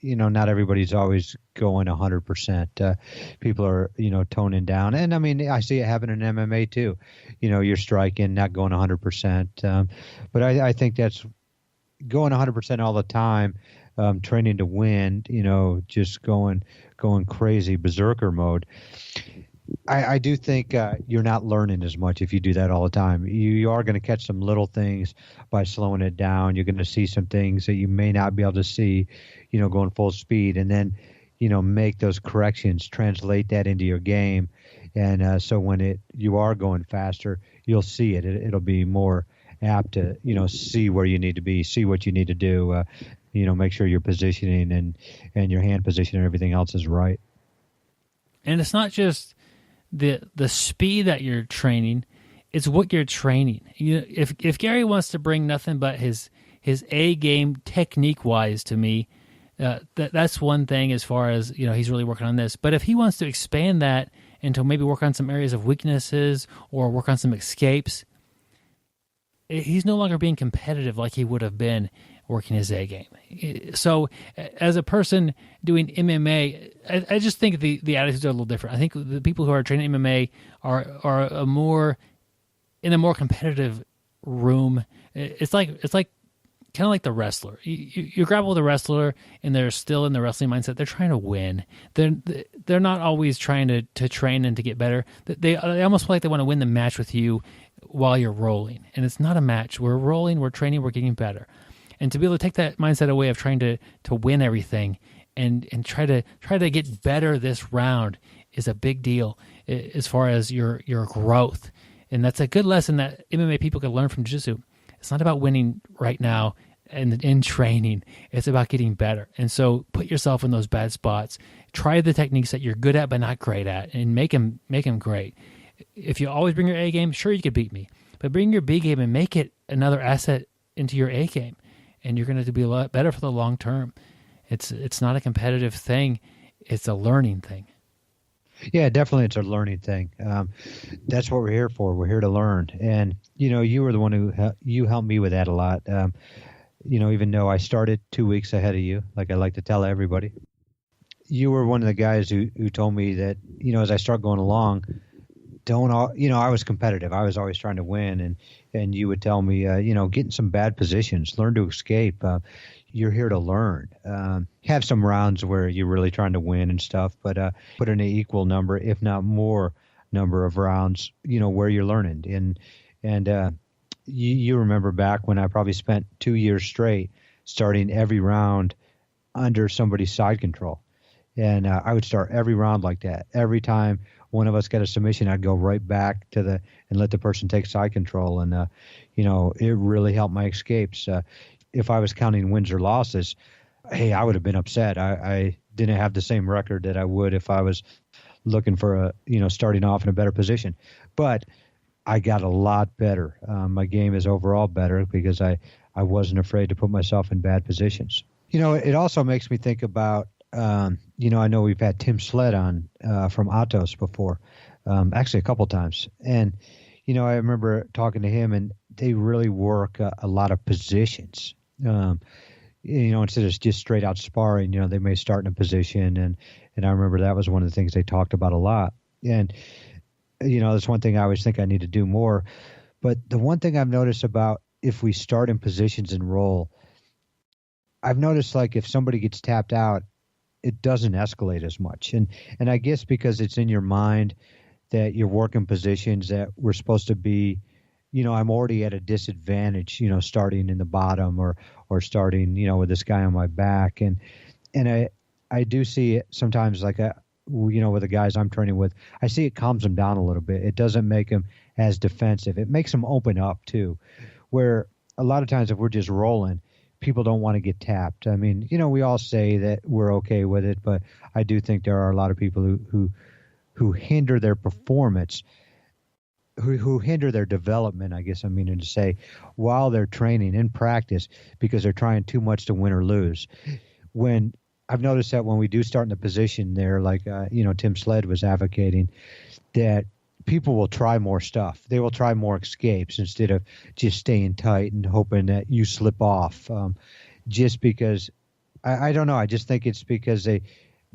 not everybody's always going 100%. People are, toning down. And, I see it happen in MMA too. You're striking, not going 100%. But I think that's going 100% all the time, training to win, just going crazy, berserker mode. I do think you're not learning as much if you do that all the time. You are going to catch some little things by slowing it down. You're going to see some things that you may not be able to see, going full speed, and then, make those corrections, translate that into your game. And so when you are going faster, you'll see it. It'll be more apt to, see where you need to be, see what you need to do, make sure your positioning and your hand position and everything else is right. And it's not just the speed that you're training, it's what you're training. If Gary wants to bring nothing but his A game technique wise to me, that's one thing as far as, he's really working on this. But if he wants to expand that and to maybe work on some areas of weaknesses or work on some escapes, he's no longer being competitive like he would have been working his A game. So as a person doing MMA, I just think the attitudes are a little different. I think the people who are training MMA are a more in a more competitive room. It's like kind of like the wrestler. You grapple with a wrestler, and they're still in the wrestling mindset. They're trying to win. They're not always trying to train and to get better. They almost feel like they want to win the match with you while you're rolling. And it's not a match. We're rolling. We're training. We're getting better. And to be able to take that mindset away of trying to win everything and try to get better this round is a big deal as far as your growth. And that's a good lesson that MMA people can learn from jiu-jitsu. It's not about winning right now and in training. It's about getting better. And so put yourself in those bad spots. Try the techniques that you're good at but not great at, and make them great. If you always bring your A game, sure, you could beat me. But bring your B game and make it another asset into your A game, and you're going to be a lot better for the long term. It's not a competitive thing. It's a learning thing. Yeah, definitely. It's a learning thing. That's what we're here for. We're here to learn. And, you were the one who you helped me with that a lot. Even though I started 2 weeks ahead of you, like I like to tell everybody, you were one of the guys who told me that, as I start going along, I was competitive. I was always trying to win. And you would tell me, get in some bad positions, learn to escape. You're here to learn. Have some rounds where you're really trying to win and stuff, but put in an equal number, if not more number of rounds, where you're learning. And you remember back when I probably spent 2 years straight starting every round under somebody's side control. And I would start every round like that. Every time one of us got a submission, I'd go right back and let the person take side control. And, it really helped my escapes. If I was counting wins or losses, hey, I would have been upset. I didn't have the same record that I would if I was looking for starting off in a better position. But I got a lot better. My game is overall better because I wasn't afraid to put myself in bad positions. It also makes me think about, I know we've had Tim Sled on from Atos before, actually a couple times. And, I remember talking to him, and they really work a lot of positions. Instead of just straight out sparring, they may start in a position. And I remember that was one of the things they talked about a lot. And, that's one thing I always think I need to do more. But the one thing I've noticed about if we start in positions and roll, I've noticed like if somebody gets tapped out, it doesn't escalate as much. And I guess because it's in your mind that you're working positions that we're supposed to be, I'm already at a disadvantage, starting in the bottom or starting, with this guy on my back. And I do see it sometimes like, with the guys I'm training with, I see it calms them down a little bit. It doesn't make them as defensive. It makes them open up too, where a lot of times if we're just rolling, people don't want to get tapped. I mean, we all say that we're okay with it, but I do think there are a lot of people who hinder their performance, who hinder their development, I guess I'm meaning to say, while they're training in practice because they're trying too much to win or lose. When I've noticed that when we do start in the position there, like, Tim Sled was advocating, that people will try more stuff. They will try more escapes instead of just staying tight and hoping that you slip off. Just because, I don't know, I just think it's because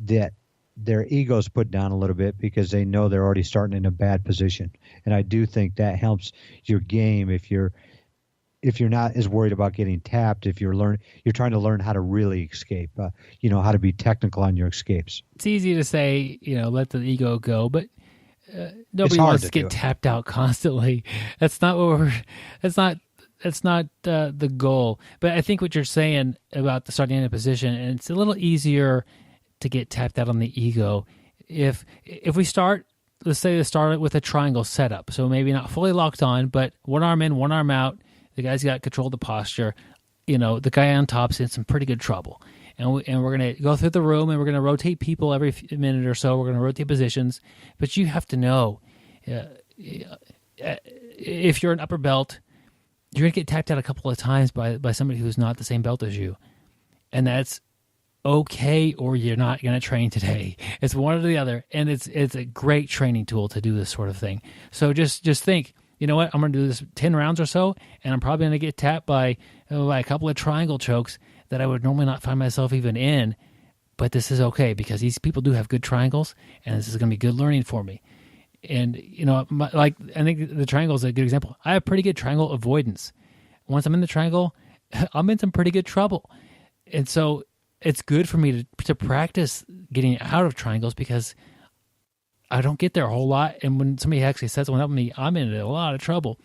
that their ego's put down a little bit because they know they're already starting in a bad position. And I do think that helps your game if you're not as worried about getting tapped, if you're trying to learn how to really escape, how to be technical on your escapes. It's easy to say, let the ego go, but nobody wants to get tapped out constantly. That's not what that's not the goal. But I think what you're saying about the starting in a position, and it's a little easier to get tapped out on the ego if we start. Let's say they start with a triangle setup, so maybe not fully locked on, but one arm in, one arm out. The guy's got control of the posture. The guy on top's in some pretty good trouble. And we're going to go through the room, and we're going to rotate people every minute or so. We're going to rotate positions. But you have to know, if you're an upper belt, you're going to get tapped out a couple of times by somebody who's not the same belt as you. And that's okay, or you're not going to train today. It's one or the other. And it's a great training tool to do this sort of thing. So just think, you know what, I'm going to do this 10 rounds or so, and I'm probably going to get tapped by a couple of triangle chokes that I would normally not find myself even in. But this is okay because these people do have good triangles, and this is going to be good learning for me. And, I think the triangle is a good example. I have pretty good triangle avoidance. Once I'm in the triangle, I'm in some pretty good trouble. And so it's good for me to practice getting out of triangles because I don't get there a whole lot. And when somebody actually sets one up with me, I'm in a lot of trouble.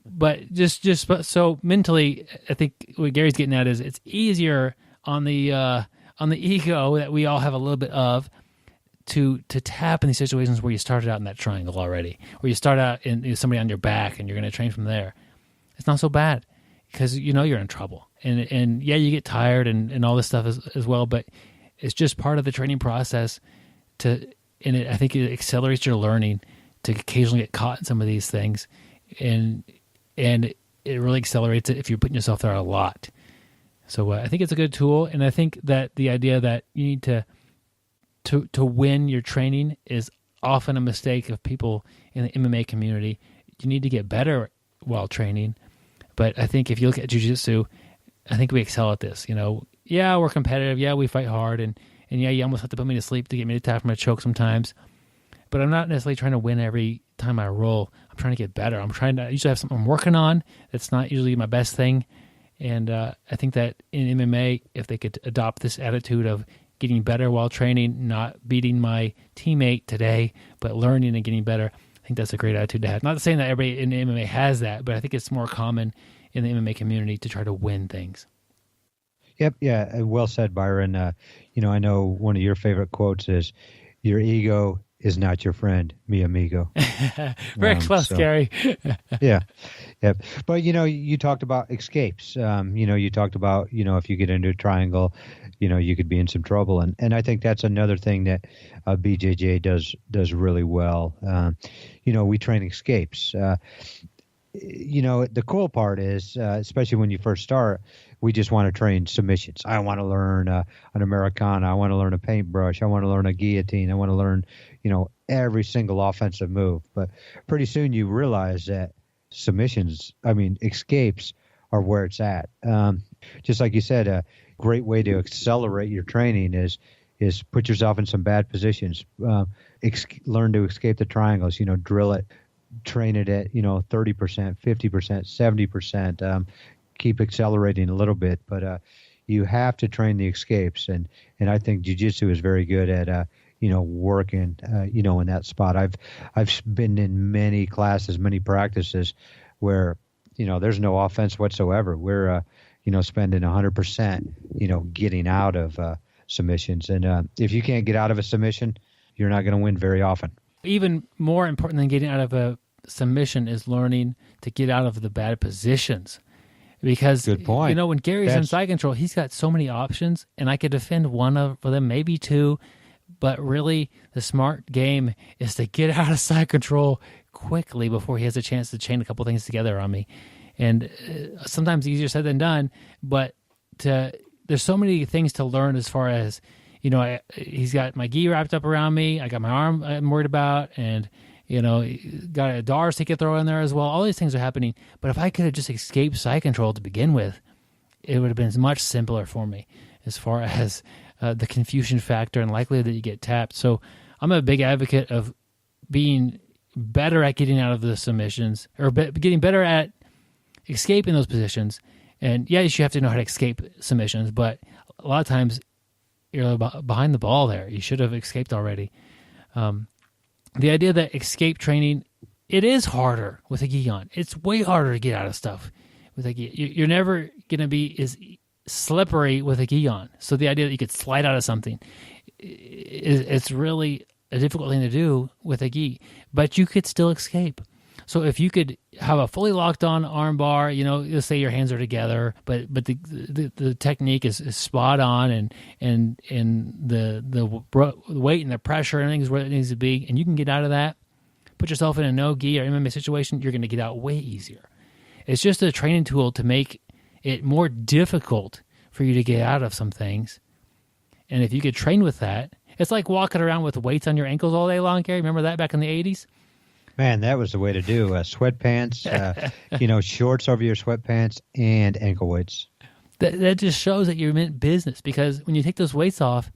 But just so mentally, I think what Gary's getting at is it's easier on the ego that we all have a little bit of to tap in these situations where you started out in that triangle already, where you start out in somebody on your back and you're going to train from there. It's not so bad because you're in trouble. And yeah, you get tired and all this stuff as well, but it's just part of the training process I think it accelerates your learning to occasionally get caught in some of these things. And it really accelerates it if you're putting yourself there a lot. So I think it's a good tool, and I think that the idea that you need to win your training is often a mistake of people in the MMA community. You need to get better while training, but I think if you look at jiu-jitsu, I think we excel at this. Yeah, we're competitive. Yeah, we fight hard, and yeah, you almost have to put me to sleep to get me to tap from a choke sometimes. But I'm not necessarily trying to win every time I roll. I'm trying to get better. I usually have something I'm working on that's not usually my best thing. And I think that in MMA, if they could adopt this attitude of getting better while training, not beating my teammate today, but learning and getting better, I think that's a great attitude to have. Not saying that everybody in MMA has that, but I think it's more common in the MMA community to try to win things. Yep. Yeah. Well said, Byron. I know one of your favorite quotes is, "Your ego is not your friend, mi amigo." Very close, Gary. Yeah. Yep. But, you talked about escapes. You talked about, if you get into a triangle, you could be in some trouble. And I think that's another thing that BJJ does really well. We train escapes. The cool part is, especially when you first start, we just want to train submissions. I want to learn an Americana. I want to learn a paintbrush. I want to learn a guillotine. I want to learn, every single offensive move. But pretty soon you realize that escapes are where it's at. Just like you said, a great way to accelerate your training is put yourself in some bad positions. Learn to escape the triangles, drill it, train it at, 30%, 50%, 70%, keep accelerating a little bit, but you have to train the escapes. And I think jiu-jitsu is very good at, working, in that spot. I've been in many classes, many practices where, there's no offense whatsoever. We're, spending 100%, getting out of submissions. And if you can't get out of a submission, you're not going to win very often. Even more important than getting out of a submission is learning to get out of the bad positions. Because, good point. When Gary's in side control, he's got so many options, and I could defend one of them, maybe two, but really the smart game is to get out of side control quickly before he has a chance to chain a couple things together on me. And sometimes easier said than done, but there's so many things to learn as far as, he's got my gi wrapped up around me, I got my arm I'm worried about, and got a Dars he could throw in there as well. All these things are happening. But if I could have just escaped side control to begin with, it would have been much simpler for me as far as the confusion factor and likelihood that you get tapped. So I'm a big advocate of being better at getting out of the submissions, or getting better at escaping those positions. And yeah, you have to know how to escape submissions, but a lot of times you're behind the ball there. You should have escaped already. The idea that escape training, it is harder with a gi on. It's way harder to get out of stuff with a gi. You're never going to be as slippery with a gi on. So the idea that you could slide out of something, it's really a difficult thing to do with a gi. But you could still escape. So if you could have a fully locked on arm bar, let's say your hands are together, but the technique is spot on, and the weight and the pressure and things where it needs to be, and you can get out of that, put yourself in a no gi or MMA situation, you're going to get out way easier. It's just a training tool to make it more difficult for you to get out of some things. And if you could train with that, it's like walking around with weights on your ankles all day long, Gary. Remember that back in the 80s? Man, that was the way to do. Sweatpants, shorts over your sweatpants, and ankle weights. That just shows that you're meant business, because when you take those weights off,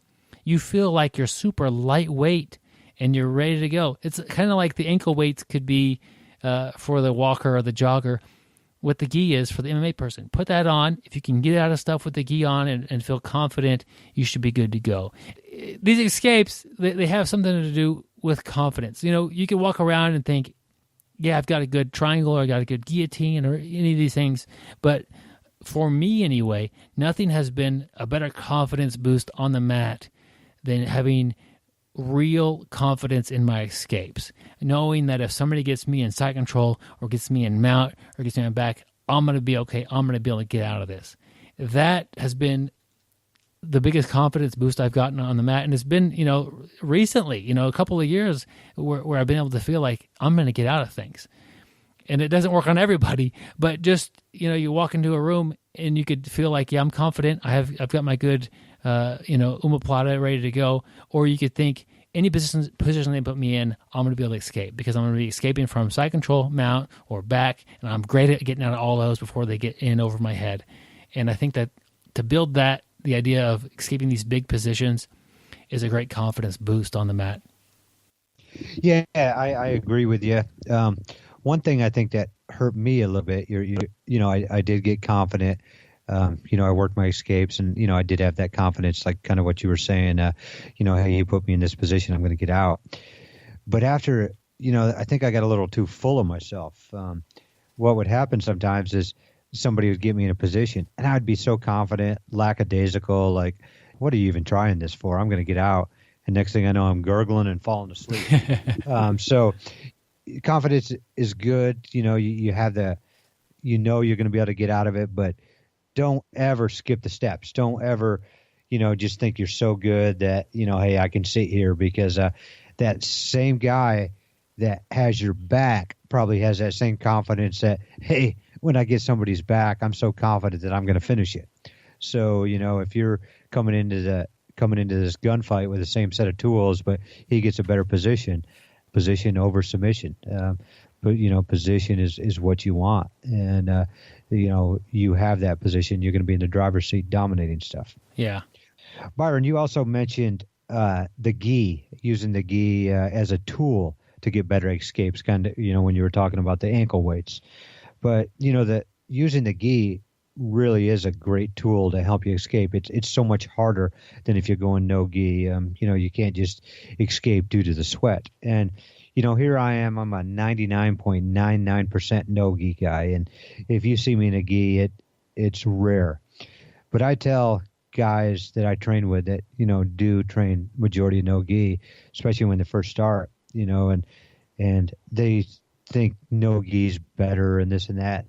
you feel like you're super lightweight and you're ready to go. It's kind of like the ankle weights could be for the walker or the jogger, what the gi is for the MMA person. Put that on. If you can get out of stuff with the gi on and feel confident, you should be good to go. These escapes, they have something to do with confidence. You can walk around and think, yeah, I've got a good triangle, or I got a good guillotine, or any of these things. But for me anyway, nothing has been a better confidence boost on the mat than having real confidence in my escapes, knowing that if somebody gets me in side control or gets me in mount or gets me in back, I'm going to be okay. I'm going to be able to get out of this. That has been the biggest confidence boost I've gotten on the mat. And it's been, recently, a couple of years where I've been able to feel like I'm going to get out of things. And it doesn't work on everybody, but just, you walk into a room and you could feel like, yeah, I'm confident. I've got my good, omoplata ready to go. Or you could think any position they put me in, I'm going to be able to escape, because I'm going to be escaping from side control, mount, or back. And I'm great at getting out of all those before they get in over my head. And I think that to build that, the idea of escaping these big positions is a great confidence boost on the mat. Yeah, I agree with you. One thing I think that hurt me a little bit, I did get confident. I worked my escapes, and, I did have that confidence, like kind of what you were saying, hey, you put me in this position, I'm going to get out. But after, I think I got a little too full of myself. What would happen sometimes is somebody would get me in a position, and I'd be so confident, lackadaisical, like, what are you even trying this for? I'm going to get out. And next thing I know, I'm gurgling and falling asleep. So confidence is good. You have the, you're going to be able to get out of it, but don't ever skip the steps. Don't ever, just think you're so good that, hey, I can sit here, because that same guy that has your back probably has that same confidence that, hey, when I get somebody's back, I'm so confident that I'm going to finish it. So, if you're coming into this gunfight with the same set of tools, but he gets a better position over submission. But position is what you want, and you have that position. You're going to be in the driver's seat, dominating stuff. Yeah, Byron, you also mentioned the gi, using the gi as a tool to get better escapes. Kind of, when you were talking about the ankle weights, but that using the gi really is a great tool to help you escape. It's so much harder than if you're going no gi. You can't just escape due to the sweat. And here I am. I'm a 99.99% no gi guy, and if you see me in a gi, it's rare. But I tell guys that I train with that do train majority of no gi, especially when they first start, and they think no gi's better and this and that.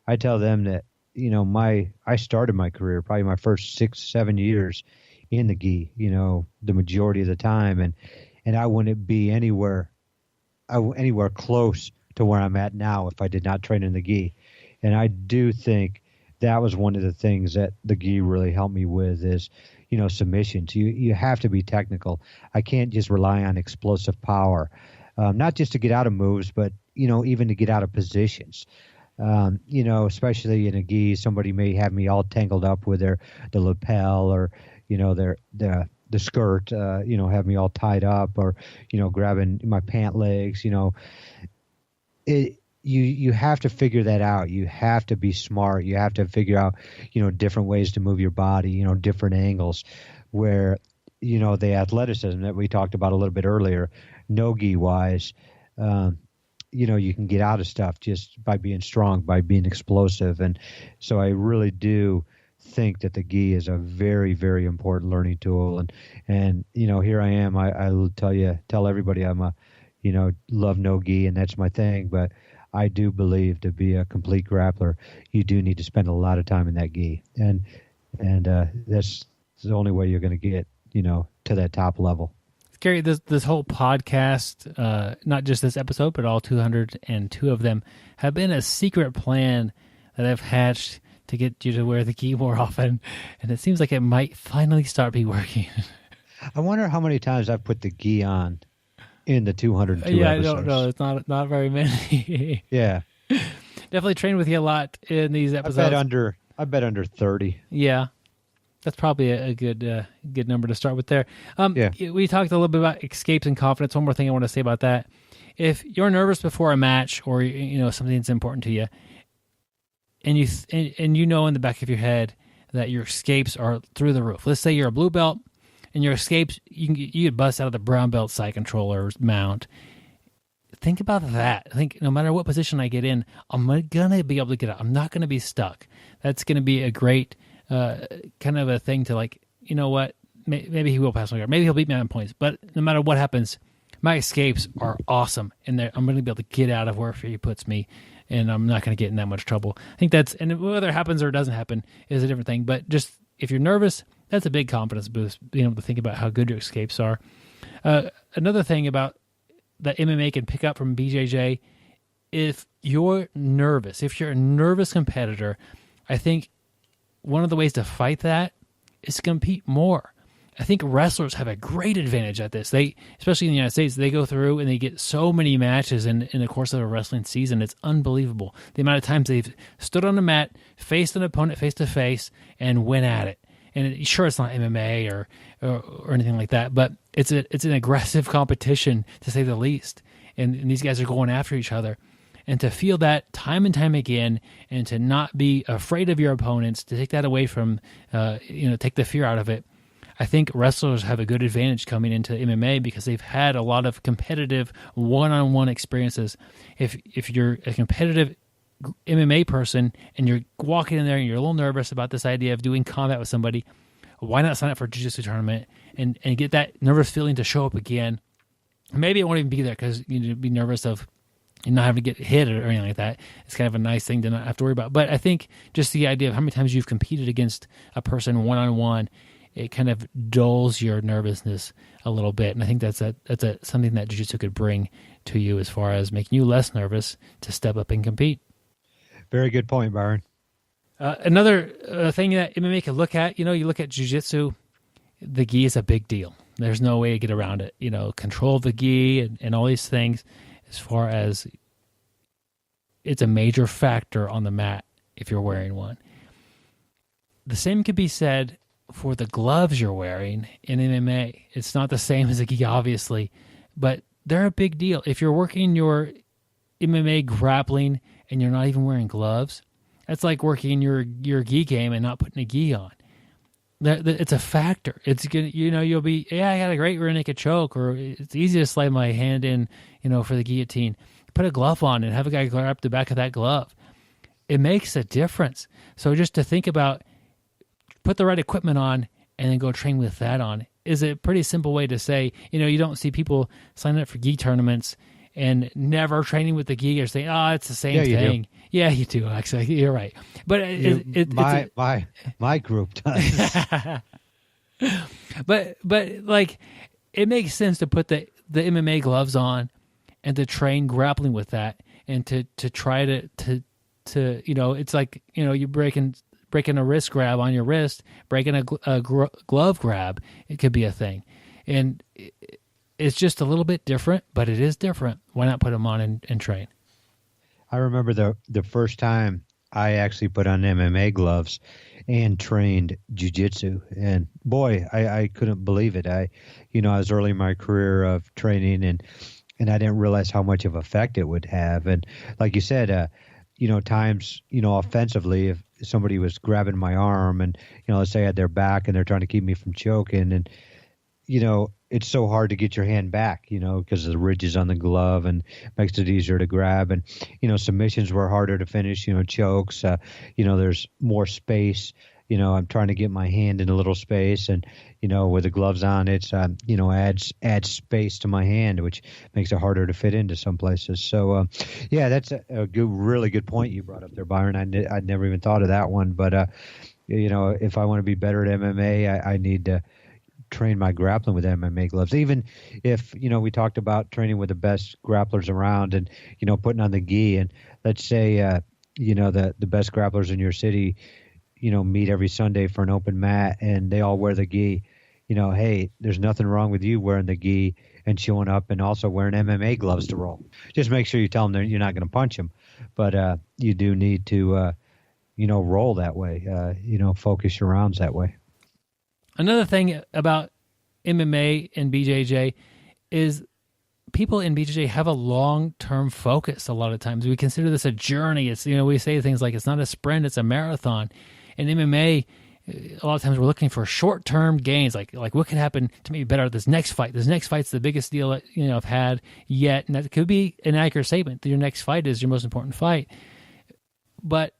I tell them that I started my career, probably my first 6-7 years in the gi, the majority of the time, and I wouldn't be anywhere close to where I'm at now if I did not train in the gi. And I do think that was one of the things that the gi really helped me with is, submissions. You have to be technical. I can't just rely on explosive power, not just to get out of moves, but, even to get out of positions. Especially in a gi, somebody may have me all tangled up with the lapel, or, the skirt, have me all tied up, or, grabbing my pant legs, you have to figure that out. You have to be smart. You have to figure out, different ways to move your body, different angles where, the athleticism that we talked about a little bit earlier, no-gi wise, you can get out of stuff just by being strong, by being explosive. And so I really do think that the gi is a very, very important learning tool. And here I am. I tell everybody I'm love no gi, and that's my thing. But I do believe to be a complete grappler, you do need to spend a lot of time in that gi. And that's the only way you're going to get, to that top level. Gary, this whole podcast, not just this episode, but all 202 of them, have been a secret plan that I've hatched to get you to wear the gi more often, and it seems like it might finally start be working. I wonder how many times I've put the gi on in the 202 Yeah, episodes. I don't know. It's not very many. Yeah. Definitely trained with you a lot in these episodes. I bet under 30. Yeah. That's probably a good number to start with there. Yeah. We talked a little bit about escapes and confidence. One more thing I want to say about that. If you're nervous before a match or something that's important to you, and you know in the back of your head that your escapes are through the roof. Let's say you're a blue belt and your escapes, you get bust out of the brown belt side controller's mount. Think about that. I think no matter what position I get in, I'm going to be able to get out. I'm not going to be stuck. That's going to be a great kind of a thing to like, you know what, maybe he will pass my guard. Maybe he'll beat me on points. But no matter what happens, my escapes are awesome. And I'm going to be able to get out of wherever he puts me. And I'm not going to get in that much trouble. I think and whether it happens or it doesn't happen is a different thing. But just if you're nervous, that's a big confidence boost, being able to think about how good your escapes are. Another thing about that MMA can pick up from BJJ, if you're nervous, if you're a nervous competitor, I think one of the ways to fight that is to compete more. I think wrestlers have a great advantage at this. They, especially in the United States, they go through and they get so many matches in the course of a wrestling season. It's unbelievable. The amount of times they've stood on a mat, faced an opponent face to face, and went at it. And sure, it's not MMA or anything like that, but it's an aggressive competition, to say the least. And these guys are going after each other. And to feel that time and time again, and to not be afraid of your opponents, to take that away from, take the fear out of it, I think wrestlers have a good advantage coming into MMA because they've had a lot of competitive one-on-one experiences. If you're a competitive MMA person and you're walking in there and you're a little nervous about this idea of doing combat with somebody, why not sign up for a jiu-jitsu tournament and get that nervous feeling to show up again? Maybe it won't even be there because you'd be nervous of not having to get hit or anything like that. It's kind of a nice thing to not have to worry about. But I think just the idea of how many times you've competed against a person one-on-one, it kind of dulls your nervousness a little bit. And I think that's something that jiu-jitsu could bring to you as far as making you less nervous to step up and compete. Very good point, Byron. Another thing that MMA can look at, you look at jiu-jitsu, the gi is a big deal. There's no way to get around it. Control the gi and all these things, as far as it's a major factor on the mat if you're wearing one. The same could be said for the gloves you're wearing in MMA. It's not the same as a gi, obviously, but they're a big deal. If you're working your MMA grappling and you're not even wearing gloves, that's like working your gi game and not putting a gi on. It's a factor. It's gonna, you'll be, I got a great rear naked choke, or it's easy to slide my hand in, for the guillotine. Put a glove on and have a guy grab the back of that glove. It makes a difference. So just to think about, put the right equipment on and then go train with that on is a pretty simple way to say, you don't see people signing up for gi tournaments and never training with the gi or saying, it's the same thing. Yeah, you do. Actually, you're right. But my group does. but like, it makes sense to put the MMA gloves on and to train grappling with that, and to try to it's like, you're breaking a wrist grab on your wrist, breaking a glove grab. It could be a thing. And it's just a little bit different, but it is different. Why not put them on and train? I remember the first time I actually put on MMA gloves and trained jiu-jitsu. And boy, I couldn't believe it. I was early in my career of training, and I didn't realize how much of effect it would have. And like you said, times, offensively, if somebody was grabbing my arm and, let's say I had their back and they're trying to keep me from choking, and, it's so hard to get your hand back, because of the ridges on the glove, and makes it easier to grab. And, submissions were harder to finish, chokes, there's more space. I'm trying to get my hand in a little space, and, with the gloves on, it's, adds space to my hand, which makes it harder to fit into some places. So, that's a really good point you brought up there, Byron. I'd never even thought of that one. But, if I want to be better at MMA, I need to train my grappling with MMA gloves. Even if, we talked about training with the best grapplers around and, putting on the gi, and let's say, the best grapplers in your city, meet every Sunday for an open mat and they all wear the gi, hey, there's nothing wrong with you wearing the gi and showing up and also wearing MMA gloves to roll. Just make sure you tell them that you're not going to punch them, but you do need to, roll that way, focus your rounds that way. Another thing about MMA and BJJ is people in BJJ have a long-term focus a lot of times. We consider this a journey. It's, we say things like it's not a sprint, it's a marathon. In MMA, a lot of times we're looking for short-term gains, like what could happen to make me better at this next fight. This next fight's the biggest deal I've had yet, and that could be an accurate statement that your next fight is your most important fight. But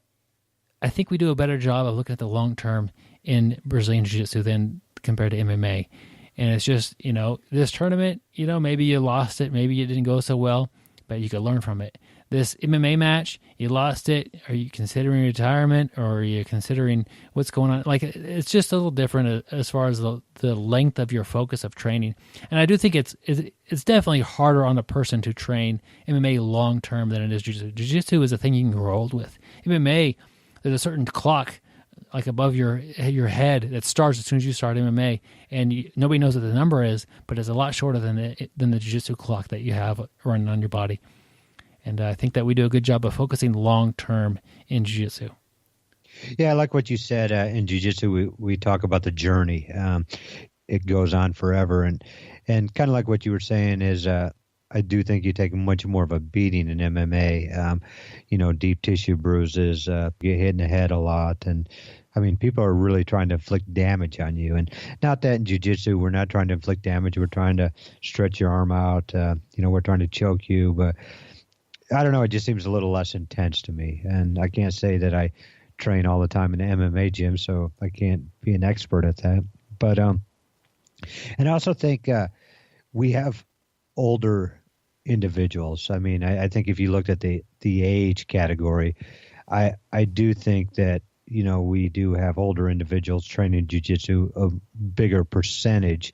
I think we do a better job of looking at the long-term in Brazilian Jiu-Jitsu than compared to MMA. And it's just, this tournament, maybe you lost it, maybe it didn't go so well, but you could learn from it. This MMA match, you lost it. Are you considering retirement, or are you considering what's going on? Like, it's just a little different as far as the length of your focus of training. And I do think it's definitely harder on a person to train MMA long-term than it is Jiu-Jitsu. Jiu-Jitsu is a thing you can grow old with. MMA, there's a certain clock like above your head that starts as soon as you start MMA, and nobody knows what the number is, but it's a lot shorter than the jiu-jitsu clock that you have running on your body. And I think that we do a good job of focusing long-term in jiu-jitsu. Yeah, I like what you said. In jiu-jitsu, we talk about the journey. It goes on forever, and kind of like what you were saying is I do think you take much more of a beating in MMA. Deep tissue bruises, get hit in the head a lot, and people are really trying to inflict damage on you. And not that in jiu-jitsu we're not trying to inflict damage. We're trying to stretch your arm out. We're trying to choke you, but I don't know. It just seems a little less intense to me. And I can't say that I train all the time in the MMA gym, so I can't be an expert at that. But and I also think we have older individuals. I think if you looked at the age category, I do think that we do have older individuals training jiu-jitsu, a bigger percentage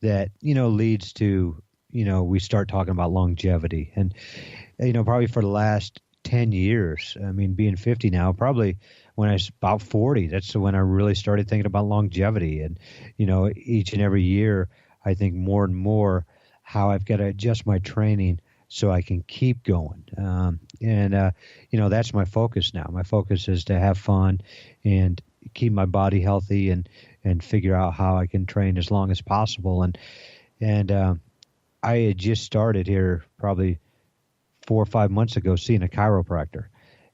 that leads to we start talking about longevity. And probably for the last 10 years, being 50 now, probably when I was about 40, that's when I really started thinking about longevity. And each and every year I think more and more how I've got to adjust my training so I can keep going. That's my focus now. My focus is to have fun and keep my body healthy and figure out how I can train as long as possible. And I had just started here probably 4 or 5 months ago seeing a chiropractor.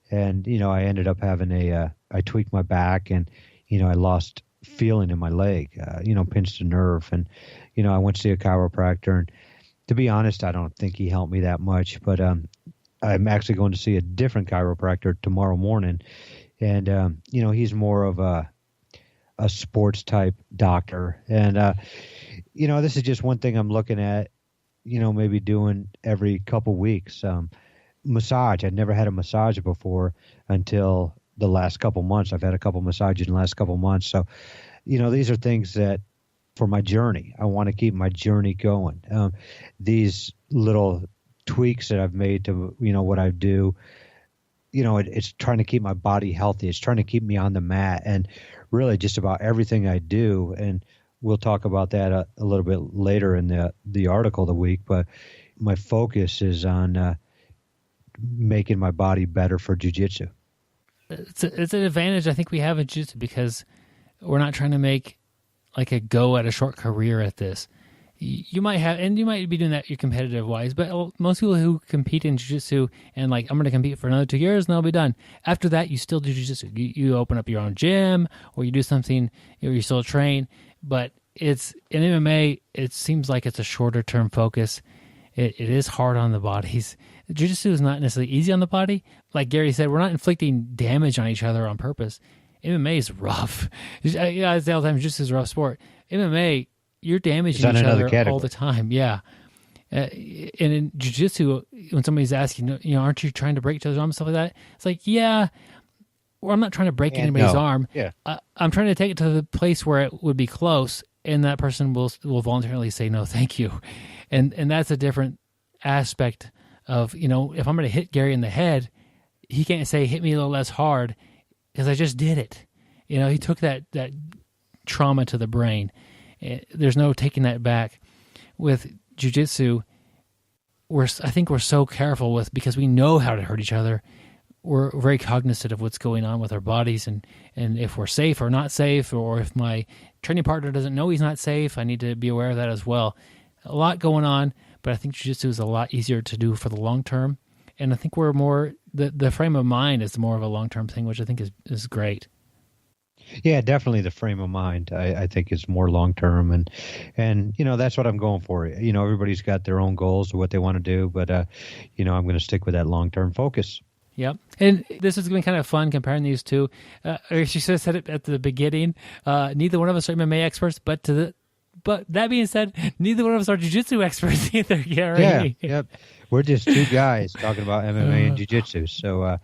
And, I ended up having I tweaked my back and, I lost feeling in my leg, pinched a nerve. And, I went to see a chiropractor, and to be honest, I don't think he helped me that much, but I'm actually going to see a different chiropractor tomorrow morning. And, he's more of a sports type doctor. And, this is just one thing I'm looking at, maybe doing every couple weeks. Massage. I'd never had a massage before until the last couple months. I've had a couple massages in the last couple months. So, these are things that for my journey, I want to keep my journey going. These little tweaks that I've made to, what I do, it's trying to keep my body healthy. It's trying to keep me on the mat, and really just about everything I do. And we'll talk about that a little bit later in the article of the week. But my focus is on making my body better for jiu-jitsu. It's an advantage I think we have in jiu-jitsu because we're not trying to make like a go at a short career at this. You might be doing that competitive wise, but most people who compete in jiu-jitsu and like, I'm going to compete for another 2 years and I'll be done. After that, you still do jiu-jitsu. You open up your own gym or you do something, you still train, but it's in MMA, it seems like it's a shorter term focus. It is hard on the bodies. Jiu-jitsu is not necessarily easy on the body. Like Gary said, we're not inflicting damage on each other on purpose. MMA is rough. I say all the time, jiu-jitsu is a rough sport. MMA, you're damaging each other all the time. Yeah. And in jiu-jitsu, when somebody's asking, aren't you trying to break each other's arm and stuff like that? It's like, yeah, well, I'm not trying to break anybody's arm. Yeah. I'm trying to take it to the place where it would be close, and that person will voluntarily say, no, thank you. And that's a different aspect of, if I'm going to hit Gary in the head, he can't say, hit me a little less hard, because I just did it. He took that trauma to the brain. There's no taking that back. With jiu-jitsu, I think we're so careful with, because we know how to hurt each other. We're very cognizant of what's going on with our bodies, and if we're safe or not safe, or if my training partner doesn't know he's not safe, I need to be aware of that as well. A lot going on, but I think jiu-jitsu is a lot easier to do for the long term. And I think we're more, the frame of mind is more of a long-term thing, which I think is great. Yeah, definitely the frame of mind, I think, is more long-term. And that's what I'm going for. Everybody's got their own goals of what they want to do, but, I'm going to stick with that long-term focus. Yep. And this has been kind of fun comparing these two. She should have said it at the beginning. Neither one of us are MMA experts, but that being said, neither one of us are jiu-jitsu experts either, Gary. Yeah, yep. We're just two guys talking about MMA and jiu-jitsu. So,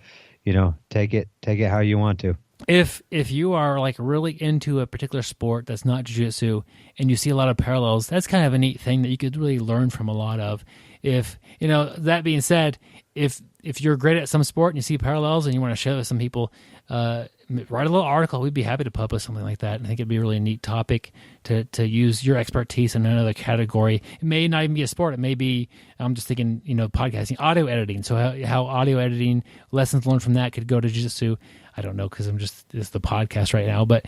take it how you want to. If you are like really into a particular sport that's not jiu-jitsu and you see a lot of parallels, that's kind of a neat thing that you could really learn from a lot of. If, that being said, if you're great at some sport and you see parallels and you want to share with some people, write a little article. We'd be happy to publish something like that. I think it'd be a really neat topic to use your expertise in another category. It may not even be a sport. It may be, I'm just thinking, podcasting, audio editing. So how audio editing, lessons learned from that could go to jiu-jitsu. I don't know, because it's the podcast right now, but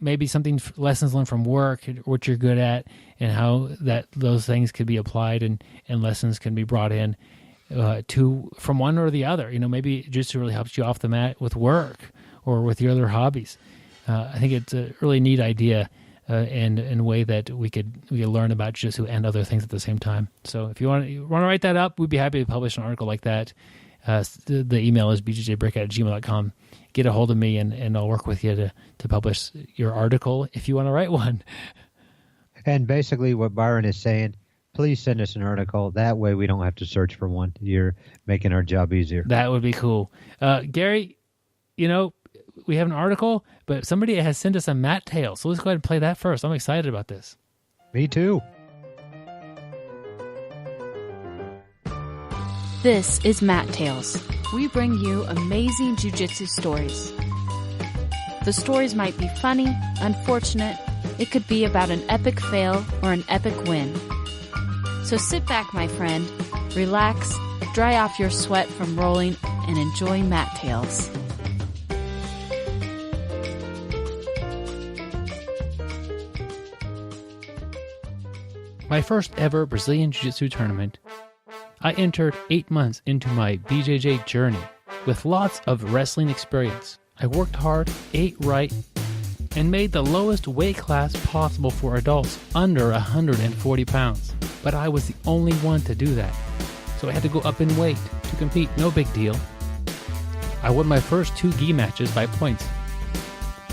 maybe something, lessons learned from work, what you're good at, and how those things could be applied and lessons can be brought in from one or the other. Maybe jiu-jitsu really helps you off the mat with work or with your other hobbies. I think it's a really neat idea and in a way that we could learn about jiu-jitsu and other things at the same time. So if you want to write that up, we'd be happy to publish an article like that. The email is bjjbrick@gmail.com. Get a hold of me and I'll work with you to publish your article if you want to write one. And basically what Byron is saying, please send us an article. That way we don't have to search for one. You're making our job easier. That would be cool. Gary, we have an article, but somebody has sent us a mat tale. So let's go ahead and play that first. I'm excited about this. Me too. This is Mat Tales. We bring you amazing jiu-jitsu stories. The stories might be funny, unfortunate. It could be about an epic fail or an epic win. So sit back, my friend, relax, dry off your sweat from rolling, and enjoy Mat Tales. My first ever Brazilian Jiu-Jitsu tournament, I entered 8 months into my BJJ journey with lots of wrestling experience. I worked hard, ate right, and made the lowest weight class possible for adults, under 140 pounds. But I was the only one to do that, so I had to go up in weight to compete, no big deal. I won my first 2 gi matches by points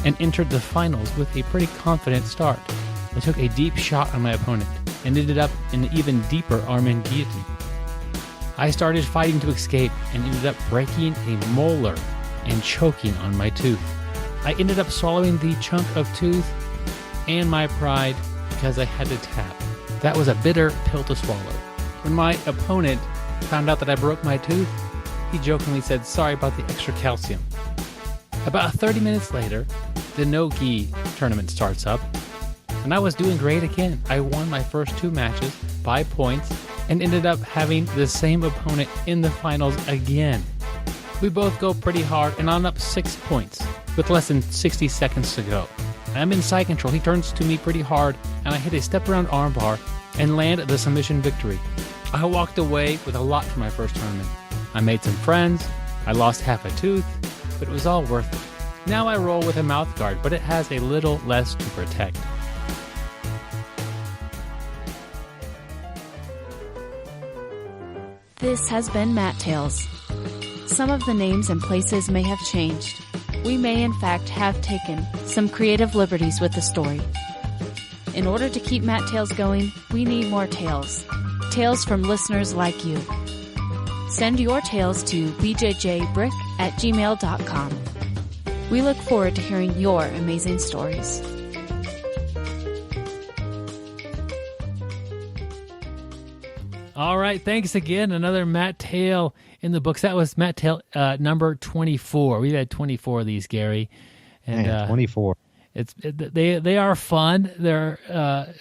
and entered the finals with a pretty confident start. I took a deep shot on my opponent and ended up in an even deeper arm-in guillotine. I started fighting to escape and ended up breaking a molar and choking on my tooth. I ended up swallowing the chunk of tooth and my pride because I had to tap. That was a bitter pill to swallow. When my opponent found out that I broke my tooth, he jokingly said, "Sorry about the extra calcium." About 30 minutes later, the no-gi tournament starts up, and I was doing great again. I won my first 2 matches by points and ended up having the same opponent in the finals again. We both go pretty hard, and I'm up 6 points with less than 60 seconds to go. I'm in side control. He turns to me pretty hard, and I hit a step-around armbar and land the submission victory. I walked away with a lot from my first tournament. I made some friends, I lost half a tooth, but it was all worth it. Now I roll with a mouth guard, but it has a little less to protect. This has been Mat Tales. Some of the names and places may have changed. We may in fact have taken some creative liberties with the story. In order to keep Mat Tales going, we need more tales. Tales from listeners like you. Send your tales to BjjBrick@gmail.com. We look forward to hearing your amazing stories. All right, thanks again. Another Mat Tale in the books. That was Mat Tale number 24. We've had 24 of these, Gary. And 24. They are fun. They're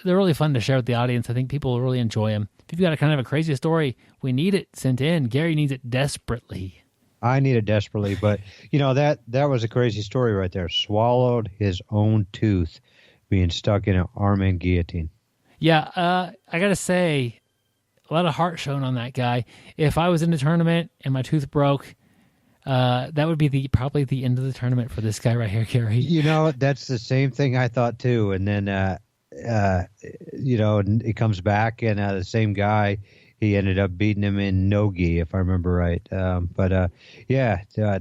really fun to share with the audience. I think people will really enjoy them. If you've got a kind of a crazy story, we need it sent in. Gary needs it desperately. I need it desperately, but that was a crazy story right there. Swallowed his own tooth, being stuck in an arm-in guillotine. Yeah, I gotta say, a lot of heart shown on that guy. If I was in a tournament and my tooth broke, that would be probably the end of the tournament for this guy right here, Gary. That's the same thing I thought too. And then, it comes back, and the same guy, he ended up beating him in no-gi, if I remember right.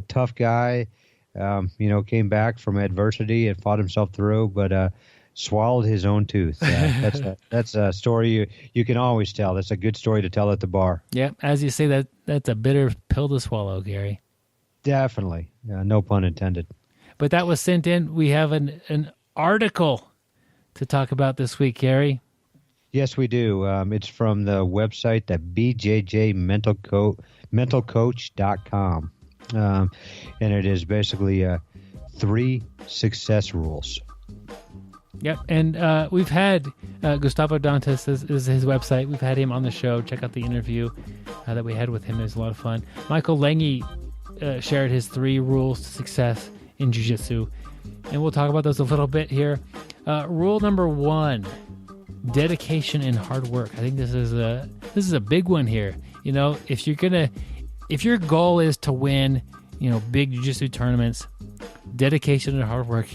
Tough guy. Came back from adversity and fought himself through, but swallowed his own tooth. That's a story you can always tell. That's a good story to tell at the bar. Yeah, as you say, that's a bitter pill to swallow, Gary. Definitely. No pun intended. But that was sent in. We have an article to talk about this week, Gary. Yes, we do. It's from the website, the BjjMentalCoach.com. And it is basically 3 success rules. Yep, and we've had Gustavo Dantas is his website. We've had him on the show. Check out the interview that we had with him. It was a lot of fun. Michael Langhi shared his 3 rules to success in jiu-jitsu, and we'll talk about those a little bit here. Rule number 1, dedication and hard work. I think this is a big one here. If your goal is to win, big jiu-jitsu tournaments, dedication and hard work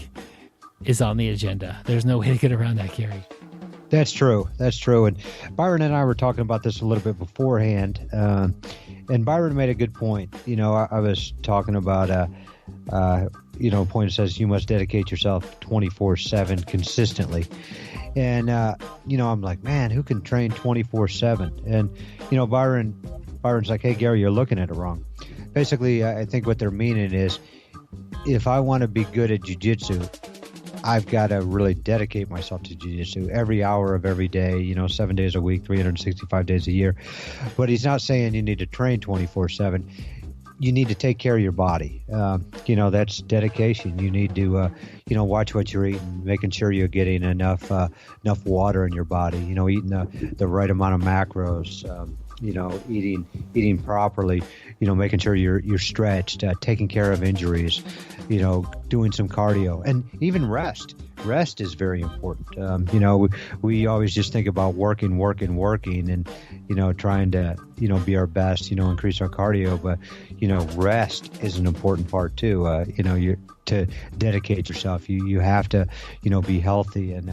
is on the agenda. There's no way to get around that, Gary. That's true. And Byron and I were talking about this a little bit beforehand, and Byron made a good point. I was talking about a point that says you must dedicate yourself 24/7 consistently. And, I'm like, man, who can train 24/7? And, Byron's like, hey, Gary, you're looking at it wrong. Basically, I think what they're meaning is if I want to be good at jiu-jitsu, I've got to really dedicate myself to jiu-jitsu every hour of every day, 7 days a week, 365 days a year. But he's not saying you need to train 24/7. You need to take care of your body. That's dedication. You need to, watch what you're eating, making sure you're getting enough water in your body, eating the right amount of macros, eating properly, making sure you're stretched, taking care of injuries, doing some cardio, and even rest. Rest is very important. We always just think about working, and, trying to, be our best, increase our cardio. But, rest is an important part too. You're to dedicate yourself. You have to, be healthy. And,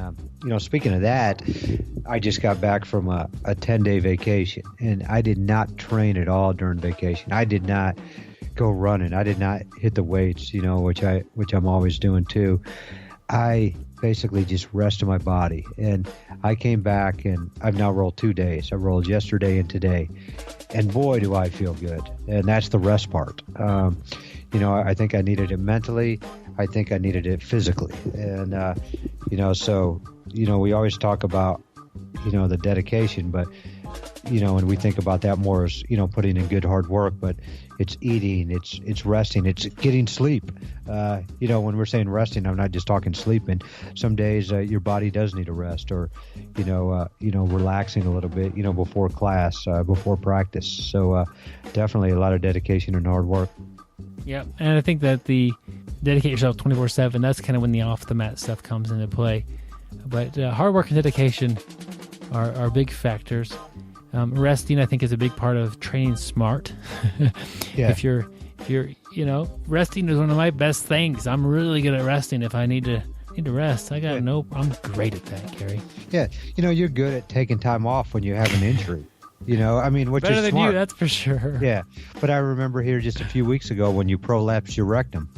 speaking of that, I just got back from a 10-day vacation, and I did not train at all during vacation. I did not go running. I did not hit the weights, which I'm always doing too. I basically just rested my body, and I came back, and I've now rolled 2 days. I rolled yesterday and today, and boy, do I feel good. And that's the rest part. I think I needed it mentally. I think I needed it physically. And, we always talk about, the dedication, but, and we think about that more as, putting in good hard work, but it's eating, it's resting, it's getting sleep. When we're saying resting, I'm not just talking sleeping. Some days your body does need a rest, or, relaxing a little bit, before class, before practice. So definitely a lot of dedication and hard work. Yeah, and I think that the dedicate yourself 24/7, that's kind of when the off-the-mat stuff comes into play. But hard work and dedication are big factors. Resting, I think, is a big part of training smart. Yeah. If you're, resting is one of my best things. I'm really good at resting. If I need to rest, I'm great at that, Gary. Yeah, you're good at taking time off when you have an injury. Which better is than smart. you, that's for sure. Yeah, but I remember here just a few weeks ago when you prolapsed your rectum.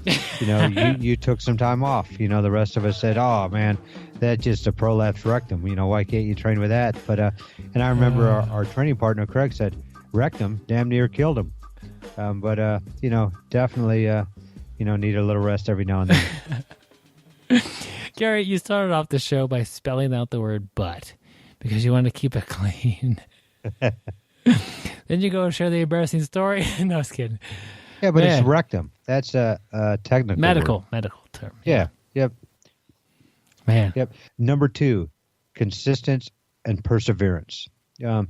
You took some time off. The rest of us said, "Oh man, that's just a prolapsed rectum. Why can't you train with that?" But and I remember our training partner Craig said, "Rectum damn near killed him." But definitely need a little rest every now and then. Gary, you started off the show by spelling out the word "but" because you wanted to keep it clean. Then you go and share the embarrassing story. No, I was kidding. Yeah, but it's rectum. That's a technical medical term. Yeah. Yep. Man. Yep. Number 2, consistency and perseverance. A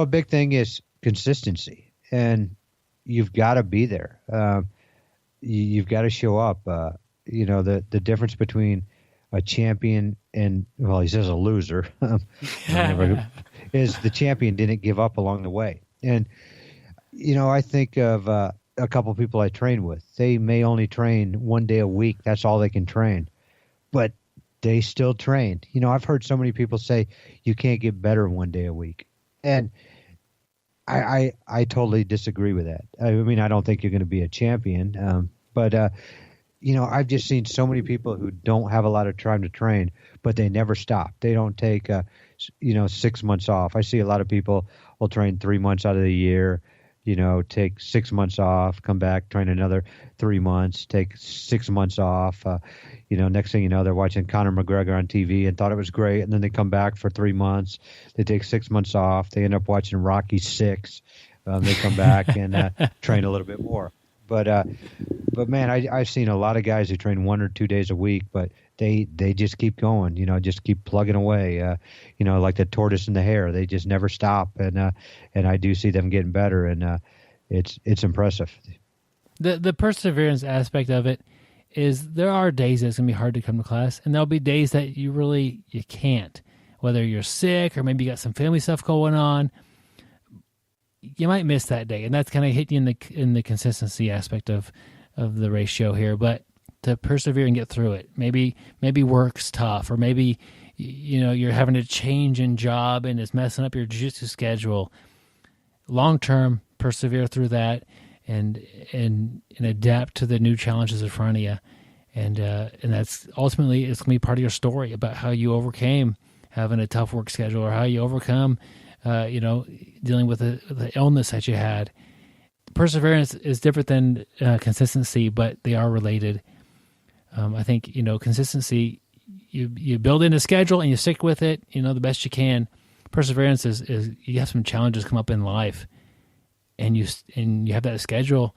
big thing is consistency, and you've got to be there. You've got to show up. The difference between a champion and, well, he says a loser, is the champion didn't give up along the way. And, I think of a couple people I train with. They may only train one day a week. That's all they can train. But they still train. I've heard so many people say you can't get better one day a week. And I totally disagree with that. I mean, I don't think you're going to be a champion. But I've just seen so many people who don't have a lot of time to train, but they never stop. They don't take, 6 months off. I see a lot of people will train 3 months out of the year, take 6 months off, come back, train another 3 months, take 6 months off. Next thing you know, they're watching Conor McGregor on TV and thought it was great. And then they come back for 3 months. They take 6 months off. They end up watching Rocky VI. They come back and train a little bit more. But man, I've seen a lot of guys who train 1 or 2 days a week, but they just keep going, just keep plugging away, like the tortoise and the hare. They just never stop, and I do see them getting better, and it's impressive. The perseverance aspect of it is there are days that's going to be hard to come to class, and there'll be days that you can't, whether you're sick or maybe you got some family stuff going on. You might miss that day, and that's kind of hit you in the consistency aspect of the ratio here. But to persevere and get through it, maybe work's tough, or maybe you're having to change in job and it's messing up your jiu-jitsu schedule. Long term, persevere through that and adapt to the new challenges in front of you, and that's ultimately it's gonna be part of your story about how you overcame having a tough work schedule, or how you overcome dealing with the illness that you had. Perseverance is different than consistency, but they are related. I think, consistency, you build in a schedule and you stick with it, the best you can. Perseverance is you have some challenges come up in life, and you have that schedule,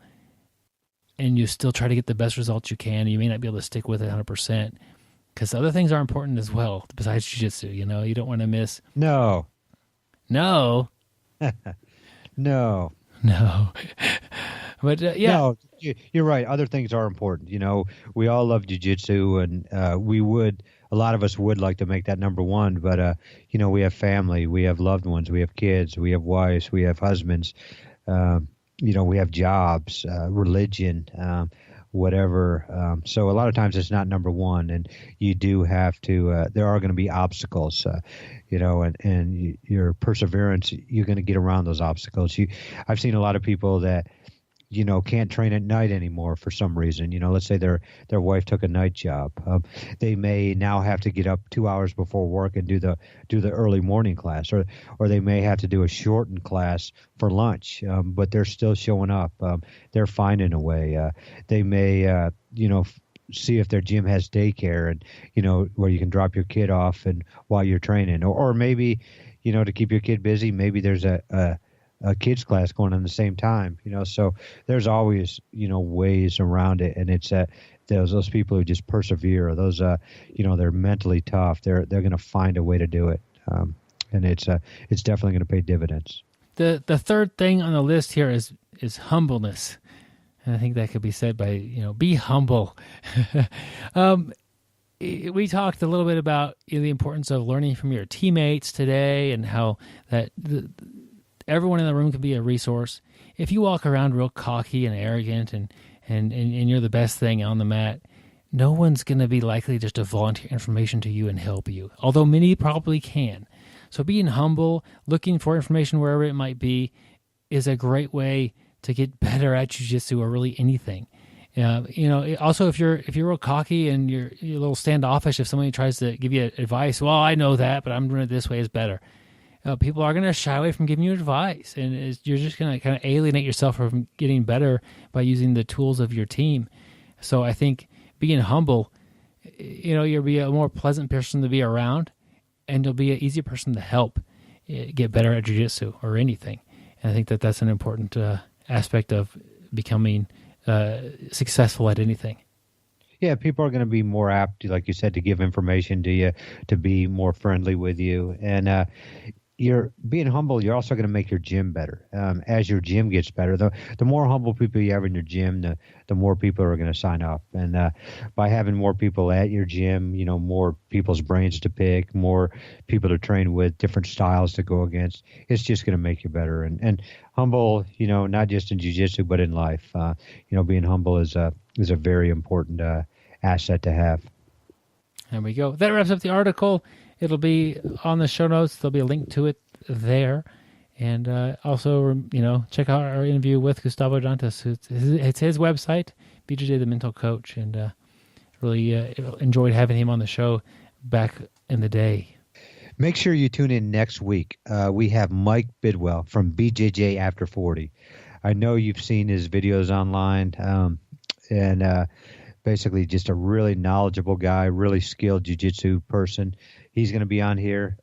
and you still try to get the best results you can. You may not be able to stick with it 100%, because other things are important as well besides jiu-jitsu. You don't want to miss. No. No. No. But yeah. No, you're right. Other things are important. We all love jiu-jitsu, and a lot of us would like to make that number one, but we have family, we have loved ones, we have kids, we have wives, we have husbands, we have jobs, religion, whatever. So a lot of times it's not number one, and you do have to, there are going to be obstacles, and your perseverance, you're going to get around those obstacles. I've seen a lot of people that, can't train at night anymore for some reason. Let's say their wife took a night job. They may now have to get up 2 hours before work and do the early morning class, or they may have to do a shortened class for lunch. But they're still showing up. They're finding a way. They may, see if their gym has daycare, and where you can drop your kid off and while you're training, or maybe, to keep your kid busy, maybe there's a kids class going on at the same time, so there's always, ways around it. And it's those people who just persevere, those, they're mentally tough. They're going to find a way to do it. And it's definitely going to pay dividends. The third thing on the list here is humbleness. And I think that could be said by, be humble. We talked a little bit about the importance of learning from your teammates today, and how that everyone in the room can be a resource. If you walk around real cocky and arrogant and you're the best thing on the mat, no one's going to be likely just to volunteer information to you and help you, although many probably can. So being humble, looking for information wherever it might be, is a great way to get better at jiu-jitsu, or really anything. Also, if you're real cocky and you're a little standoffish, if somebody tries to give you advice, well, I know that, but I'm doing it this way is better. People are going to shy away from giving you advice, and you're just going to kind of alienate yourself from getting better by using the tools of your team. So I think being humble, you'll be a more pleasant person to be around, and you'll be an easier person to help get better at jiu-jitsu or anything. And I think that's an important aspect of becoming successful at anything. Yeah, people are going to be more apt, like you said, to give information to you, to be more friendly with you. And you're being humble. You're also going to make your gym better. As your gym gets better, the more humble people you have in your gym, the more people are going to sign up. And by having more people at your gym, more people's brains to pick, more people to train with, different styles to go against, it's just going to make you better. And humble, not just in jiu-jitsu, but in life. Being humble is a very important asset to have. There we go. That wraps up the article. It'll be on the show notes. There'll be a link to it there. And also, check out our interview with Gustavo Dantas. It's his website, BJJ the Mental Coach. And really enjoyed having him on the show back in the day. Make sure you tune in next week. We have Mike Bidwell from BJJ After 40. I know you've seen his videos online, and basically just a really knowledgeable guy, really skilled jiu-jitsu person. He's going to be on here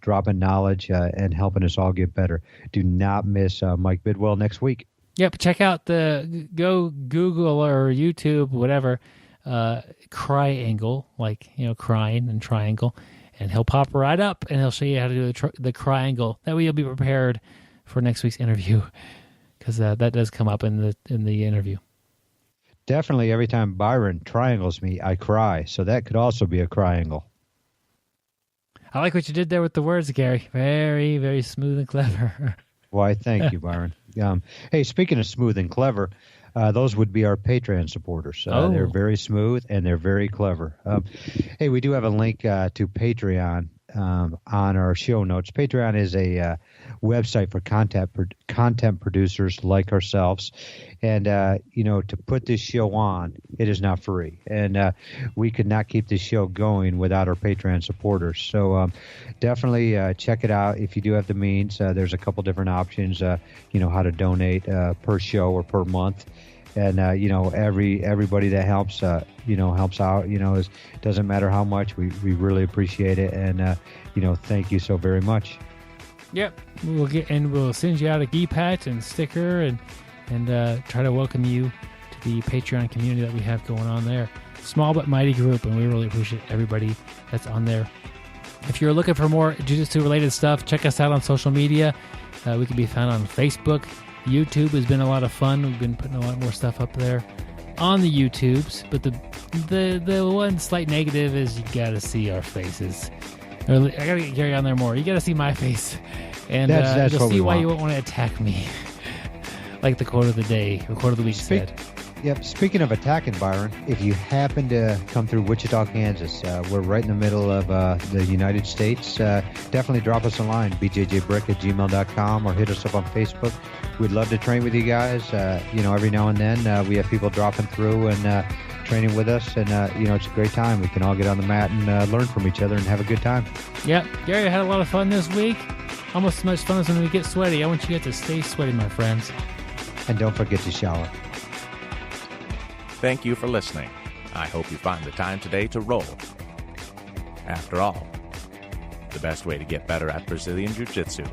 dropping knowledge and helping us all get better. Do not miss Mike Bidwell next week. Yep, check out go Google or YouTube, whatever, Cry-angle, like, crying and triangle, and he'll pop right up and he'll show you how to do the Cry-angle. That way you'll be prepared for next week's interview, because that does come up in the interview. Definitely every time Byron triangles me, I cry. So that could also be a Cry-angle. I like what you did there with the words, Gary. Very, very smooth and clever. Why, thank you, Byron. Hey, speaking of smooth and clever, those would be our Patreon supporters. They're very smooth and they're very clever. Hey, we do have a link to Patreon on our show notes. Patreon is a website for content producers like ourselves. And, to put this show on, it is not free. And we could not keep this show going without our Patreon supporters. So definitely check it out if you do have the means. There's a couple different options, how to donate per show or per month. And, everybody that helps, helps out, doesn't matter how much. We really appreciate it. And, thank you so very much. Yep. We'll send you out a gi patch and sticker and try to welcome you to the Patreon community that we have going on there. Small but mighty group, and we really appreciate everybody that's on there. If you're looking for more jiu-jitsu related stuff, check us out on social media. We can be found on Facebook. YouTube has been a lot of fun. We've been putting a lot more stuff up there on the YouTubes, but the one slight negative is you got to see our faces. I got to get Gary on there more. You got to see my face, and that's you'll see why want. you won't want to attack me. Like the quote of the day, or quote of the week said. Yep. Speaking of attacking, Byron, if you happen to come through Wichita, Kansas, we're right in the middle of the United States. Definitely drop us a line, BjjBrick@gmail.com, or hit us up on Facebook. We'd love to train with you guys. Every now and then we have people dropping through and training with us, and it's a great time. We can all get on the mat and learn from each other and have a good time. Yep. Gary, I had a lot of fun this week. Almost as much fun as when we get sweaty. I want you guys to stay sweaty, my friends. And don't forget to shower. Thank you for listening. I hope you find the time today to roll. After all, the best way to get better at Brazilian Jiu-Jitsu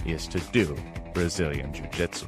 is to do Brazilian Jiu-Jitsu.